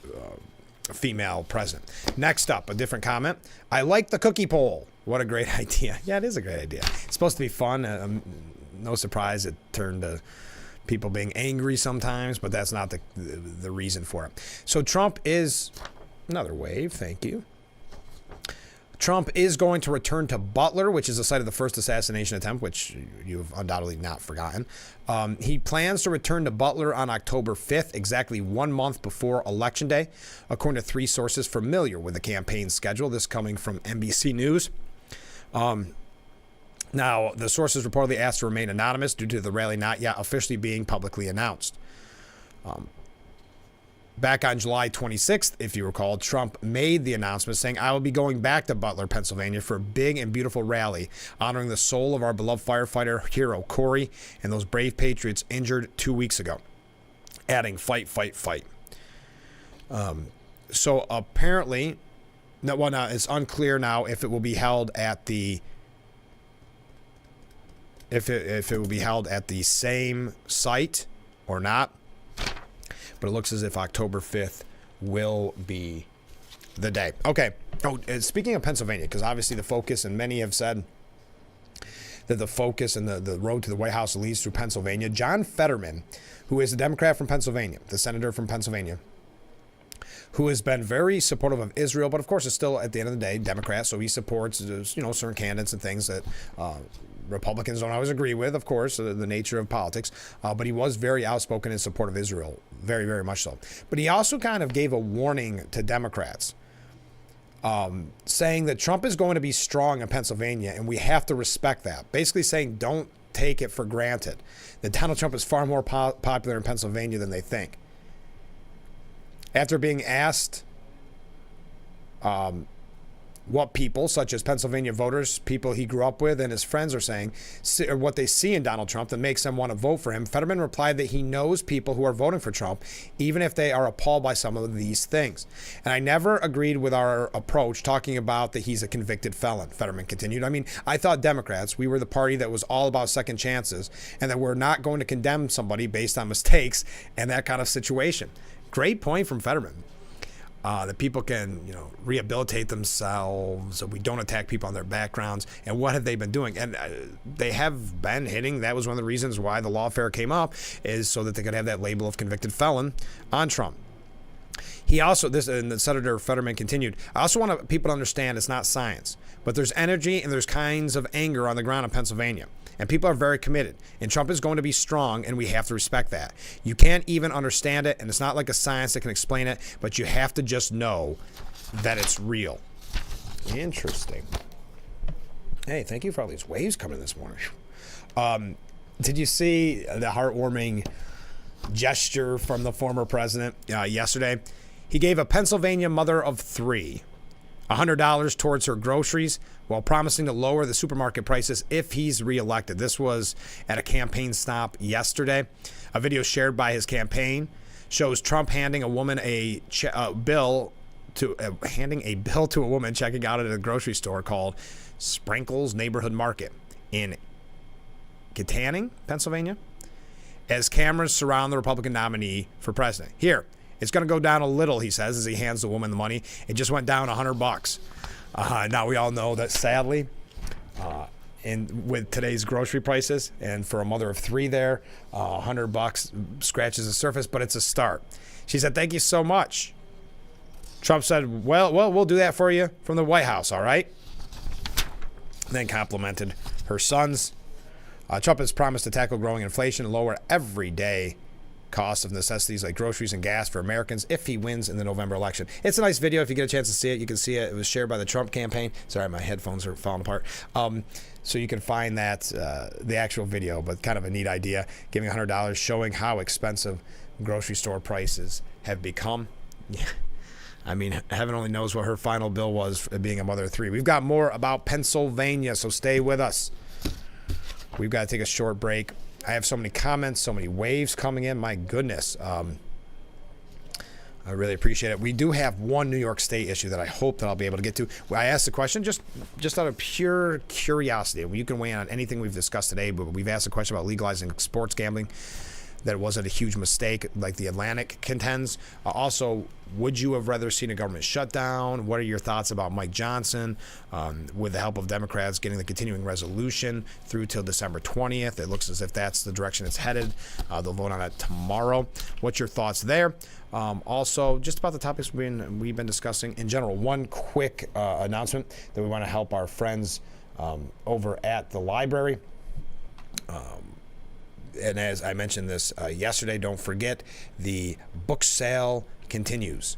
female president? Next up, a different comment: I like the cookie poll. What a great idea. Yeah, it is a great idea. It's supposed to be fun. No surprise it turned to people being angry sometimes, but that's not the reason for it. So Trump is, another wave, thank you. Trump is going to return to Butler, which is the site of the first assassination attempt, which you've undoubtedly not forgotten. He plans to return to Butler on October 5th, exactly 1 month before Election Day, according to 3 sources familiar with the campaign schedule. This coming from NBC News. Now, the sources reportedly asked to remain anonymous due to the rally not yet officially being publicly announced. Back on July 26th, if you recall, Trump made the announcement saying, I will be going back to Butler, Pennsylvania for a big and beautiful rally honoring the soul of our beloved firefighter hero Corey and those brave patriots injured 2 weeks ago, adding fight, fight, fight. So apparently, it's unclear now if it will be held at the if it will be held at the same site or not. But it looks as if October 5th will be the day. Okay. Oh, speaking of Pennsylvania, because obviously the focus, and many have said that the focus and the road to the White House leads through Pennsylvania. John Fetterman, who is a Democrat from Pennsylvania, the senator from Pennsylvania, who has been very supportive of Israel, but of course is still, at the end of the day, Democrat, so he supports, certain candidates and things that Republicans don't always agree with, of course, the nature of politics, but he was very outspoken in support of Israel, very, very much so. But he also kind of gave a warning to Democrats, saying that Trump is going to be strong in Pennsylvania, and we have to respect that. Basically saying, don't take it for granted that Donald Trump is far more popular in Pennsylvania than they think. After being asked what people, such as Pennsylvania voters, people he grew up with and his friends are saying, or what they see in Donald Trump that makes them want to vote for him, Fetterman replied that he knows people who are voting for Trump, even if they are appalled by some of these things. And I never agreed with our approach, talking about that he's a convicted felon, Fetterman continued. I mean, I thought Democrats, we were the party that was all about second chances, and that we're not going to condemn somebody based on mistakes and that kind of situation. Great point from Fetterman. That people can, rehabilitate themselves. We don't attack people on their backgrounds. And what have they been doing? And they have been hitting. That was one of the reasons why the lawfare came up, is so that they could have that label of convicted felon on Trump. He also, and Senator Fetterman continued, I also want people to understand it's not science, but there's energy and there's kinds of anger on the ground in Pennsylvania. And people are very committed. And Trump is going to be strong, and we have to respect that. You can't even understand it, and it's not like a science that can explain it, but you have to just know that it's real. Interesting. Hey, thank you for all these waves coming this morning. Did you see the heartwarming gesture from the former president yesterday? He gave a Pennsylvania mother of 3 $100 towards her groceries while promising to lower the supermarket prices if he's reelected. This was at a campaign stop yesterday. A video shared by his campaign shows Trump handing a woman a bill to a woman checking out at a grocery store called Sprinkles Neighborhood Market in Kittanning, Pennsylvania, as cameras surround the Republican nominee for president. Here, it's going to go down a little, he says, as he hands the woman the money. It just went down $100. Now we all know that, sadly, and with today's grocery prices, and for a mother of 3 there, $100 scratches the surface, but it's a start. She said, "Thank you so much." Trump said, well, we'll do that for you from the White House, all right? Then complimented her sons. Trump has promised to tackle growing inflation and lower everyday cost of necessities like groceries and gas for Americans if he wins in the November election. It's a nice video. If you get a chance to see it, you can see it. It was shared by the Trump campaign. Sorry, my headphones are falling apart. So you can find that, the actual video, but kind of a neat idea. Giving $100, showing how expensive grocery store prices have become. Yeah. I mean, heaven only knows what her final bill was, being a mother of 3. We've got more about Pennsylvania, so stay with us. We've got to take a short break. I have so many comments, so many waves coming in. My goodness. I really appreciate it. We do have one New York State issue that I hope that I'll be able to get to. I asked the question just out of pure curiosity. You can weigh in on anything we've discussed today, but we've asked a question about legalizing sports gambling. That wasn't a huge mistake, like the Atlantic contends. Also, would you have rather seen a government shutdown? What are your thoughts about Mike Johnson, with the help of Democrats, getting the continuing resolution through till December 20th? It looks as if that's the direction it's headed. They'll vote on it tomorrow. What's your thoughts there? Also, just about the topics we've been discussing in general. One quick announcement that we want to help our friends over at the library. And as I mentioned this yesterday, don't forget the book sale continues.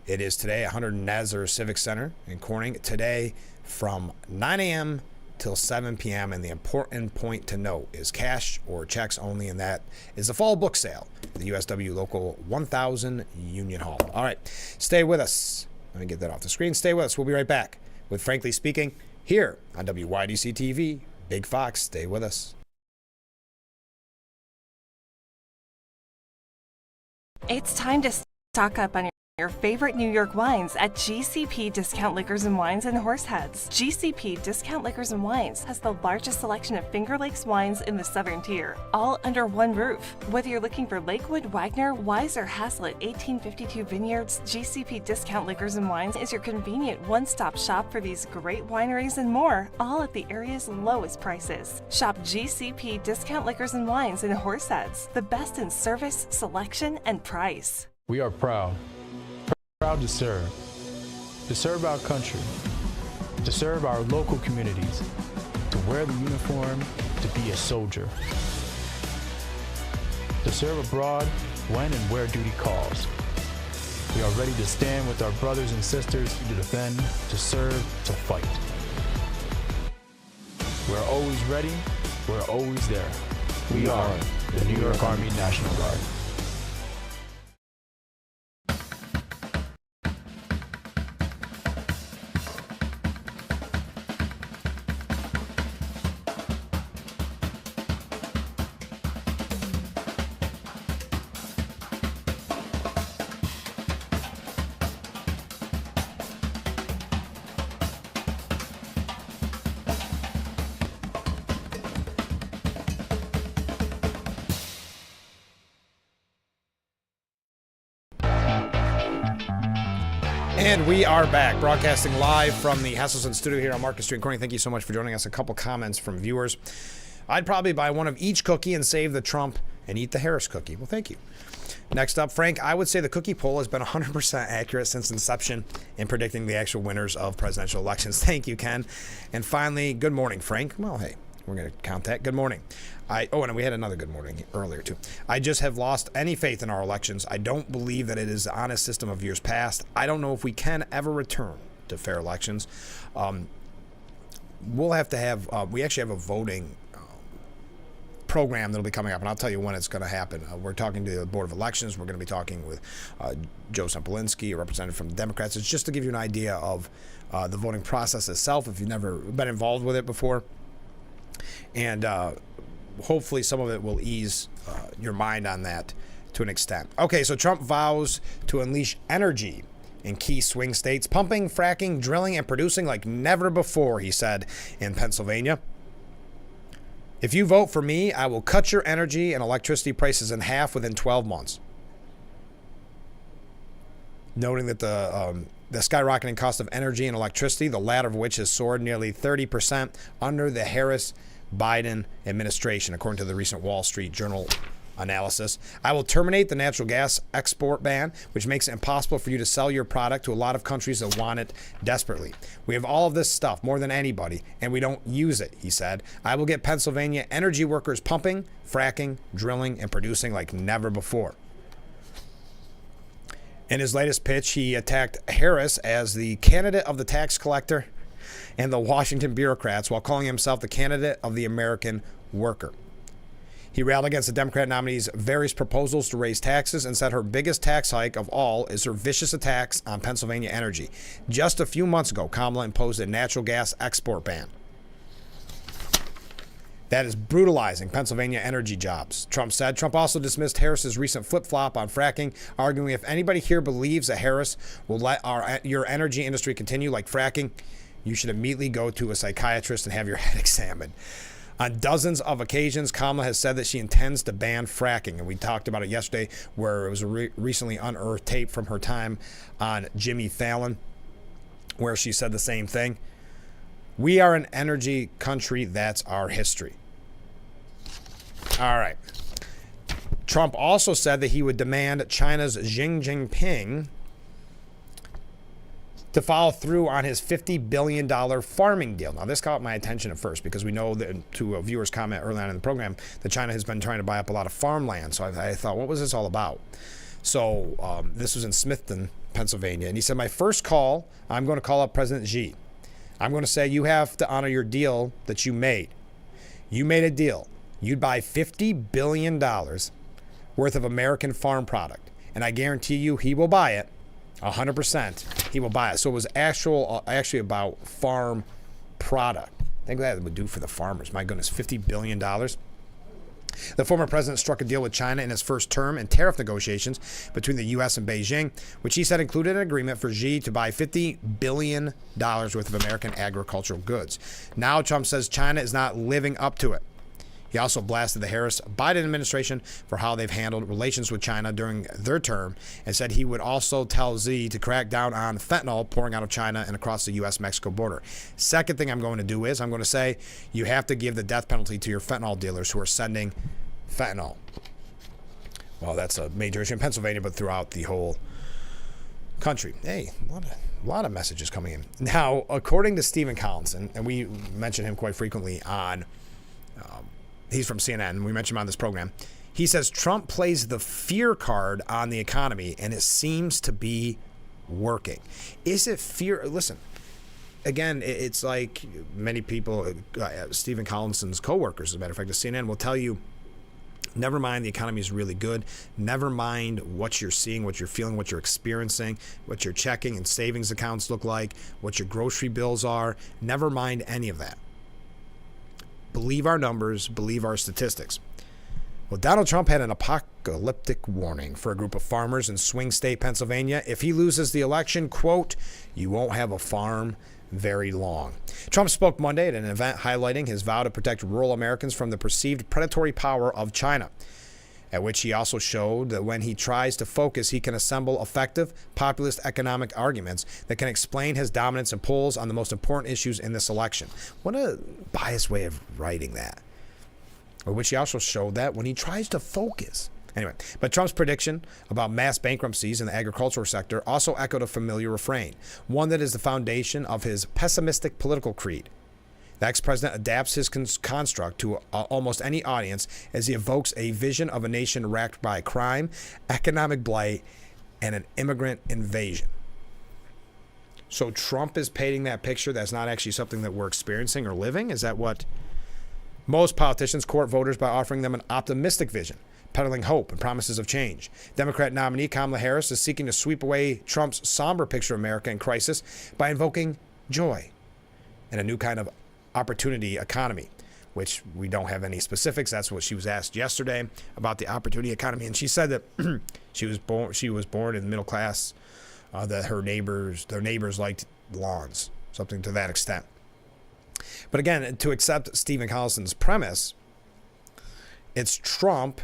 It is today at 100 Nazar Civic Center in Corning. Today from 9 a.m. till 7 p.m. And the important point to note is cash or checks only, and that is the fall book sale at the USW Local 1000 Union Hall. All right, stay with us. Let me get that off the screen. Stay with us. We'll be right back with Frankly Speaking here on WYDC TV. Big Fox, stay with us. It's time to stock up on your favorite New York wines at GCP Discount Liquors and Wines in Horseheads. GCP Discount Liquors and Wines has the largest selection of Finger Lakes wines in the Southern Tier, all under one roof. Whether you're looking for Lakewood, Wagner, Wise, or Haslett 1852 Vineyards, GCP Discount Liquors and Wines is your convenient one-stop shop for these great wineries and more, all at the area's lowest prices. Shop GCP Discount Liquors and Wines in Horseheads, the best in service, selection, and price. We are proud proud to serve our country, to serve our local communities, to wear the uniform, to be a soldier, to serve abroad when and where duty calls. We are ready to stand with our brothers and sisters to defend, to serve, to fight. We're always ready, we're always there. We are the New York Army National Guard. And we are back, broadcasting live from the Hesselson studio here on Market Street. Corning, thank you so much for joining us. A couple comments from viewers. I'd probably buy one of each cookie and save the Trump and eat the Harris cookie. Well, thank you. Next up, Frank, I would say the cookie poll has been 100% accurate since inception in predicting the actual winners of presidential elections. Thank you, Ken. And finally, good morning, Frank. Well, hey, we're going to count that. Good morning. And we had another good morning earlier, too. I just have lost any faith in our elections. I don't believe that it is the honest system of years past. I don't know if we can ever return to fair elections. We'll have to have, we actually have a voting program that'll be coming up, and I'll tell you when it's going to happen. We're talking to the Board of Elections. We're going to be talking with Joe Sempolinski, a representative from the Democrats. It's just to give you an idea of the voting process itself if you've never been involved with it before. And hopefully some of it will ease your mind on that to an extent. Okay, so Trump vows to unleash energy in key swing states, pumping, fracking, drilling, and producing like never before, he said in Pennsylvania. If you vote for me, I will cut your energy and electricity prices in half within 12 months. Noting that the skyrocketing cost of energy and electricity, the latter of which has soared nearly 30% under the Harris-Biden administration, according to the recent Wall Street Journal analysis. I will terminate the natural gas export ban, which makes it impossible for you to sell your product to a lot of countries that want it desperately. We have all of this stuff, more than anybody, and we don't use it, he said. I will get Pennsylvania energy workers pumping, fracking, drilling, and producing like never before. In his latest pitch, he attacked Harris as the candidate of the tax collector and the Washington bureaucrats while calling himself the candidate of the American worker. He railed against the Democrat nominee's various proposals to raise taxes and said her biggest tax hike of all is her vicious attacks on Pennsylvania energy. Just a few months ago, Kamala imposed a natural gas export ban that is brutalizing Pennsylvania energy jobs, Trump said. Trump also dismissed Harris's recent flip-flop on fracking, arguing if anybody here believes that Harris will let your energy industry continue like fracking, you should immediately go to a psychiatrist and have your head examined. On dozens of occasions, Kamala has said that she intends to ban fracking, and we talked about it yesterday where it was a recently unearthed tape from her time on Jimmy Fallon where she said the same thing. We are an energy country. That's our history. All right. Trump also said that he would demand China's Xi Jinping to follow through on his $50 billion farming deal. Now, this caught my attention at first because we know that, to a viewer's comment early on in the program, that China has been trying to buy up a lot of farmland. So I thought, what was this all about? So this was in Smithton, Pennsylvania. And he said, my first call, I'm going to call up President Xi. I'm going to say, you have to honor your deal that you made. You made a deal. You'd buy $50 billion worth of American farm product. And I guarantee you he will buy it. 100%. He will buy it. So it was actually about farm product. Think that would do for the farmers. My goodness, $50 billion. The former president struck a deal with China in his first term in tariff negotiations between the U.S. and Beijing, which he said included an agreement for Xi to buy $50 billion worth of American agricultural goods. Now Trump says China is not living up to it. He also blasted the Harris-Biden administration for how they've handled relations with China during their term and said he would also tell Xi to crack down on fentanyl pouring out of China and across the U.S.-Mexico border. Second thing I'm going to do is I'm going to say you have to give the death penalty to your fentanyl dealers who are sending fentanyl. Well, that's a major issue in Pennsylvania, but throughout the whole country. Hey, a lot of messages coming in. Now, according to Stephen Collinson, and we mention him quite frequently on, he's from CNN, we mentioned him on this program. He says Trump plays the fear card on the economy, and it seems to be working. Is it fear? Listen, again, it's like many people, Stephen Collinson's coworkers, as a matter of fact, at CNN will tell you, never mind the economy is really good. Never mind what you're seeing, what you're feeling, what you're experiencing, what your checking and savings accounts look like, what your grocery bills are. Never mind any of that. Believe our numbers, believe our statistics. Well, Donald Trump had an apocalyptic warning for a group of farmers in swing state Pennsylvania. If he loses the election, quote, you won't have a farm very long. Trump spoke Monday at an event highlighting his vow to protect rural Americans from the perceived predatory power of China, at which he also showed that when he tries to focus, he can assemble effective populist economic arguments that can explain his dominance in polls on the most important issues in this election. What a biased way of writing that. Which he also showed that when he tries to focus. Anyway, but Trump's prediction about mass bankruptcies in the agricultural sector also echoed a familiar refrain, one that is the foundation of his pessimistic political creed. The ex-president adapts his construct to almost any audience as he evokes a vision of a nation racked by crime, economic blight, and an immigrant invasion. So Trump is painting that picture that's not actually something that we're experiencing or living? Is that what... Most politicians court voters by offering them an optimistic vision, peddling hope and promises of change. Democrat nominee Kamala Harris is seeking to sweep away Trump's somber picture of America in crisis by invoking joy and a new kind of opportunity economy, which we don't have any specifics. That's what she was asked yesterday about the opportunity economy, and she said that she was born in the middle class, that their neighbors liked lawns, something to that extent. But again, to accept Stephen Collinson's premise, it's Trump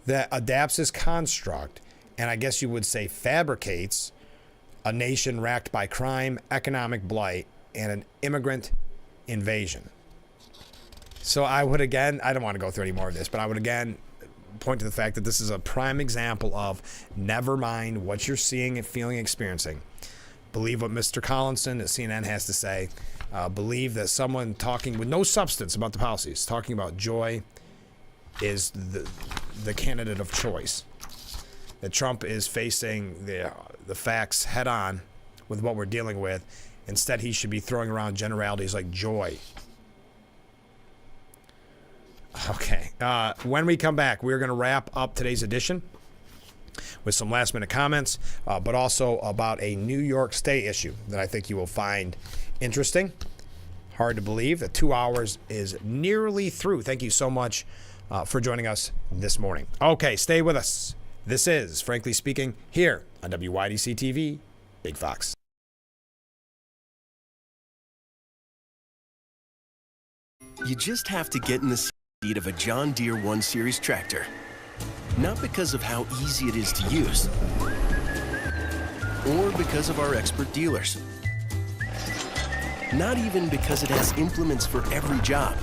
that adapts his construct and I guess you would say fabricates a nation racked by crime, economic blight, and an immigrant invasion. So I would again, I don't want to go through any more of this, but I would again point to the fact that this is a prime example of never mind what you're seeing and feeling, experiencing. Believe what Mr. Collinson at CNN has to say. Believe that someone talking with no substance about the policies, talking about joy, is the candidate of choice. That Trump is facing the facts head on with what we're dealing with. Instead, he should be throwing around generalities like joy. Okay. When we come back, we're going to wrap up today's edition with some last minute comments, but also about a New York State issue that I think you will find interesting. Hard to believe that 2 hours is nearly through. Thank you so much for joining us this morning. Okay, stay with us. This is Frankly Speaking here on WYDC TV, Big Fox. You just have to get in the seat of a John Deere 1 Series tractor. Not because of how easy it is to use, or because of our expert dealers. Not even because it has implements for every job.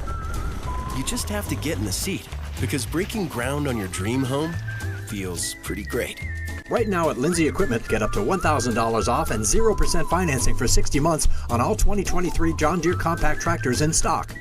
You just have to get in the seat, because breaking ground on your dream home feels pretty great. Right now at Lindsay Equipment, get up to $1,000 off and 0% financing for 60 months on all 2023 John Deere compact tractors in stock.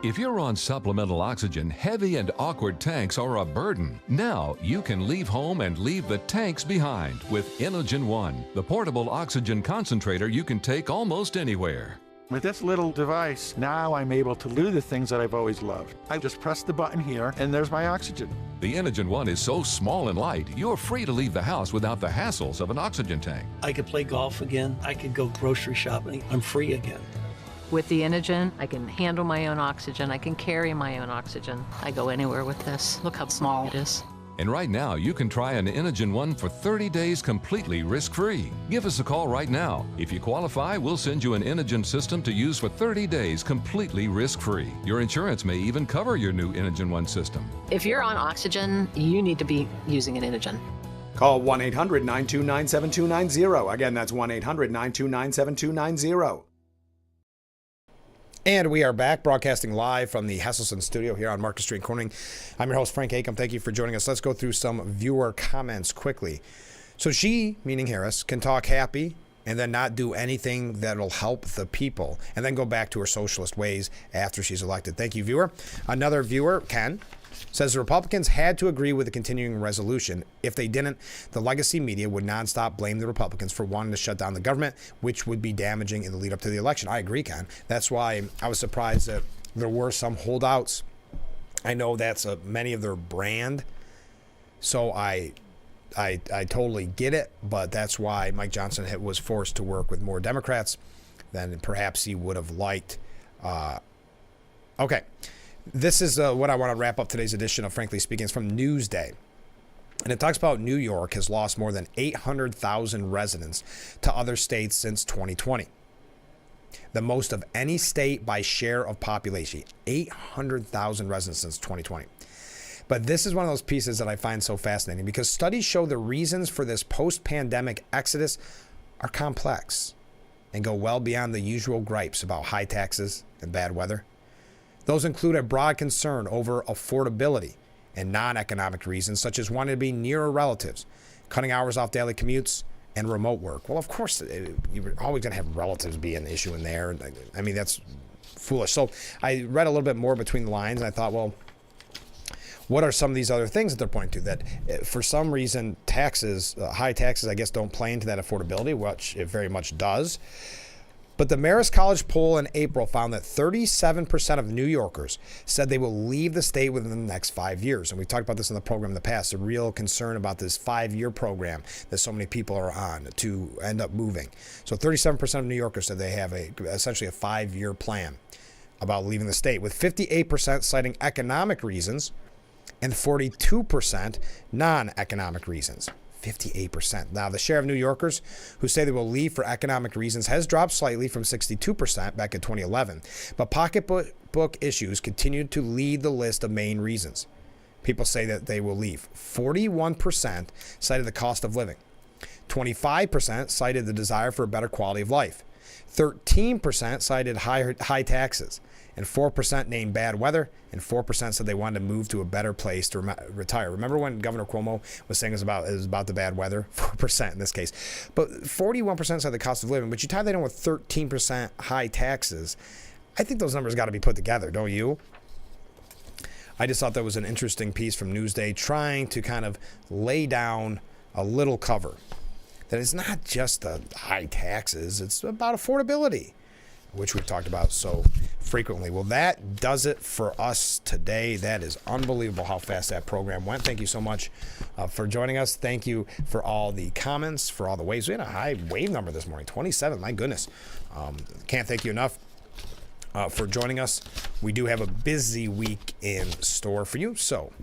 If you're on supplemental oxygen, heavy and awkward tanks are a burden. Now you can leave home and leave the tanks behind with Inogen One, the portable oxygen concentrator you can take almost anywhere. With this little device, now I'm able to do the things that I've always loved. I just press the button here, and there's my oxygen. The Inogen One is so small and light, you're free to leave the house without the hassles of an oxygen tank. I could play golf again. I could go grocery shopping. I'm free again. With the Inogen, I can handle my own oxygen. I can carry my own oxygen. I go anywhere with this. Look how small it is. And right now, you can try an Inogen One for 30 days completely risk-free. Give us a call right now. If you qualify, we'll send you an Inogen system to use for 30 days completely risk-free. Your insurance may even cover your new Inogen One system. If you're on oxygen, you need to be using an Inogen. Call 1-800-929-7290. Again, that's 1-800-929-7290. And we are back broadcasting live from the Hesselson studio here on Market Street in Corning. I'm your host, Frank Acom. Thank you for joining us. Let's go through some viewer comments quickly. So she, meaning Harris, can talk happy and then not do anything that will help the people and then go back to her socialist ways after she's elected. Thank you, viewer. Another viewer, Ken, says the Republicans had to agree with the continuing resolution. If they didn't, the legacy media would nonstop blame the Republicans for wanting to shut down the government, which would be damaging in the lead up to the election. I agree, Ken. That's why I was surprised that there were some holdouts. I know that's many of their brand, so I totally get it, but that's why Mike Johnson was forced to work with more Democrats than perhaps he would have liked. Okay. This is what I want to wrap up today's edition of Frankly Speaking. It's from Newsday. And it talks about New York has lost more than 800,000 residents to other states since 2020. The most of any state by share of population. 800,000 residents since 2020. But this is one of those pieces that I find so fascinating because studies show the reasons for this post-pandemic exodus are complex and go well beyond the usual gripes about high taxes and bad weather. Those include a broad concern over affordability and non-economic reasons, such as wanting to be nearer relatives, cutting hours off daily commutes, and remote work. Well, of course, you're always going to have relatives be an issue in there. I mean, that's foolish. So I read a little bit more between the lines, and I thought, well, what are some of these other things that they're pointing to? That for some reason, taxes, high taxes, I guess, don't play into that affordability, which it very much does. But the Marist College poll in April found that 37% of New Yorkers said they will leave the state within the next 5 years. And we've talked about this in the program in the past, a real concern about this 5-year program that so many people are on to end up moving. So 37% of New Yorkers said they have essentially a 5-year plan about leaving the state, with 58% citing economic reasons and 42% non-economic reasons. 58%. Now, the share of New Yorkers who say they will leave for economic reasons has dropped slightly from 62% back in 2011. But pocketbook issues continue to lead the list of main reasons people say that they will leave. 41% cited the cost of living. 25% cited the desire for a better quality of life. 13% cited high taxes. And 4% named bad weather, and 4% said they wanted to move to a better place to retire. Remember when Governor Cuomo was saying it was about the bad weather? 4% in this case. But 41% said the cost of living, but you tie that in with 13% high taxes. I think those numbers got to be put together, don't you? I just thought that was an interesting piece from Newsday trying to kind of lay down a little cover. That it's not just the high taxes, it's about affordability, which we've talked about so frequently. Well, that does it for us today. That is unbelievable how fast that program went. Thank you so much for joining us. Thank you for all the comments, for all the waves. We had a high wave number this morning, 27. My goodness. Can't thank you enough for joining us. We do have a busy week in store for you. So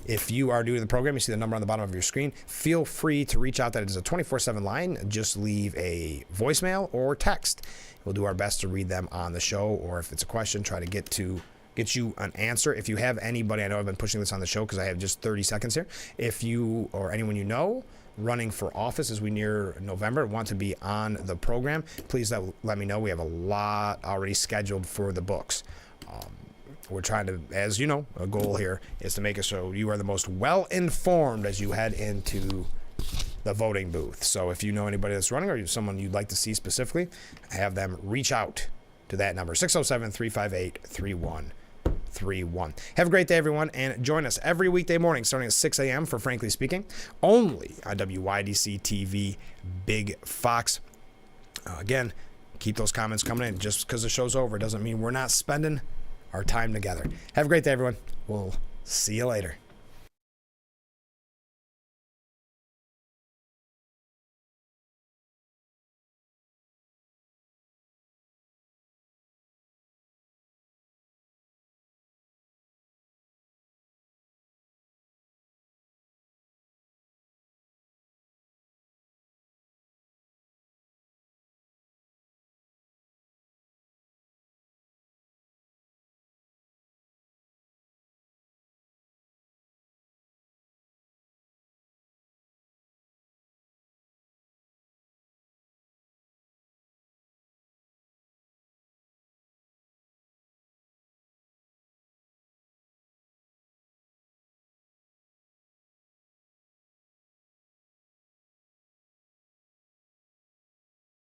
if you are new to the program, you see the number on the bottom of your screen. Feel free to reach out. That is a 24/7 line. Just leave a voicemail or text. We'll do our best to read them on the show, or if it's a question, try to get you an answer. If you have anybody, I know I've been pushing this on the show because I have just 30 seconds here. If you or anyone you know running for office as we near November want to be on the program, please let me know. We have a lot already scheduled for the books. We're trying to, as you know, a goal here is to make it so you are the most well-informed as you head into the voting booth. So if you know anybody that's running or someone you'd like to see specifically, have them reach out to that number, 607-358-3131. Have a great day, everyone, and join us every weekday morning starting at 6 a.m. for Frankly Speaking, only on WYDC TV Big Fox. Again, keep those comments coming in. Just because the show's over doesn't mean we're not spending our time together. Have a great day, everyone. We'll see you later.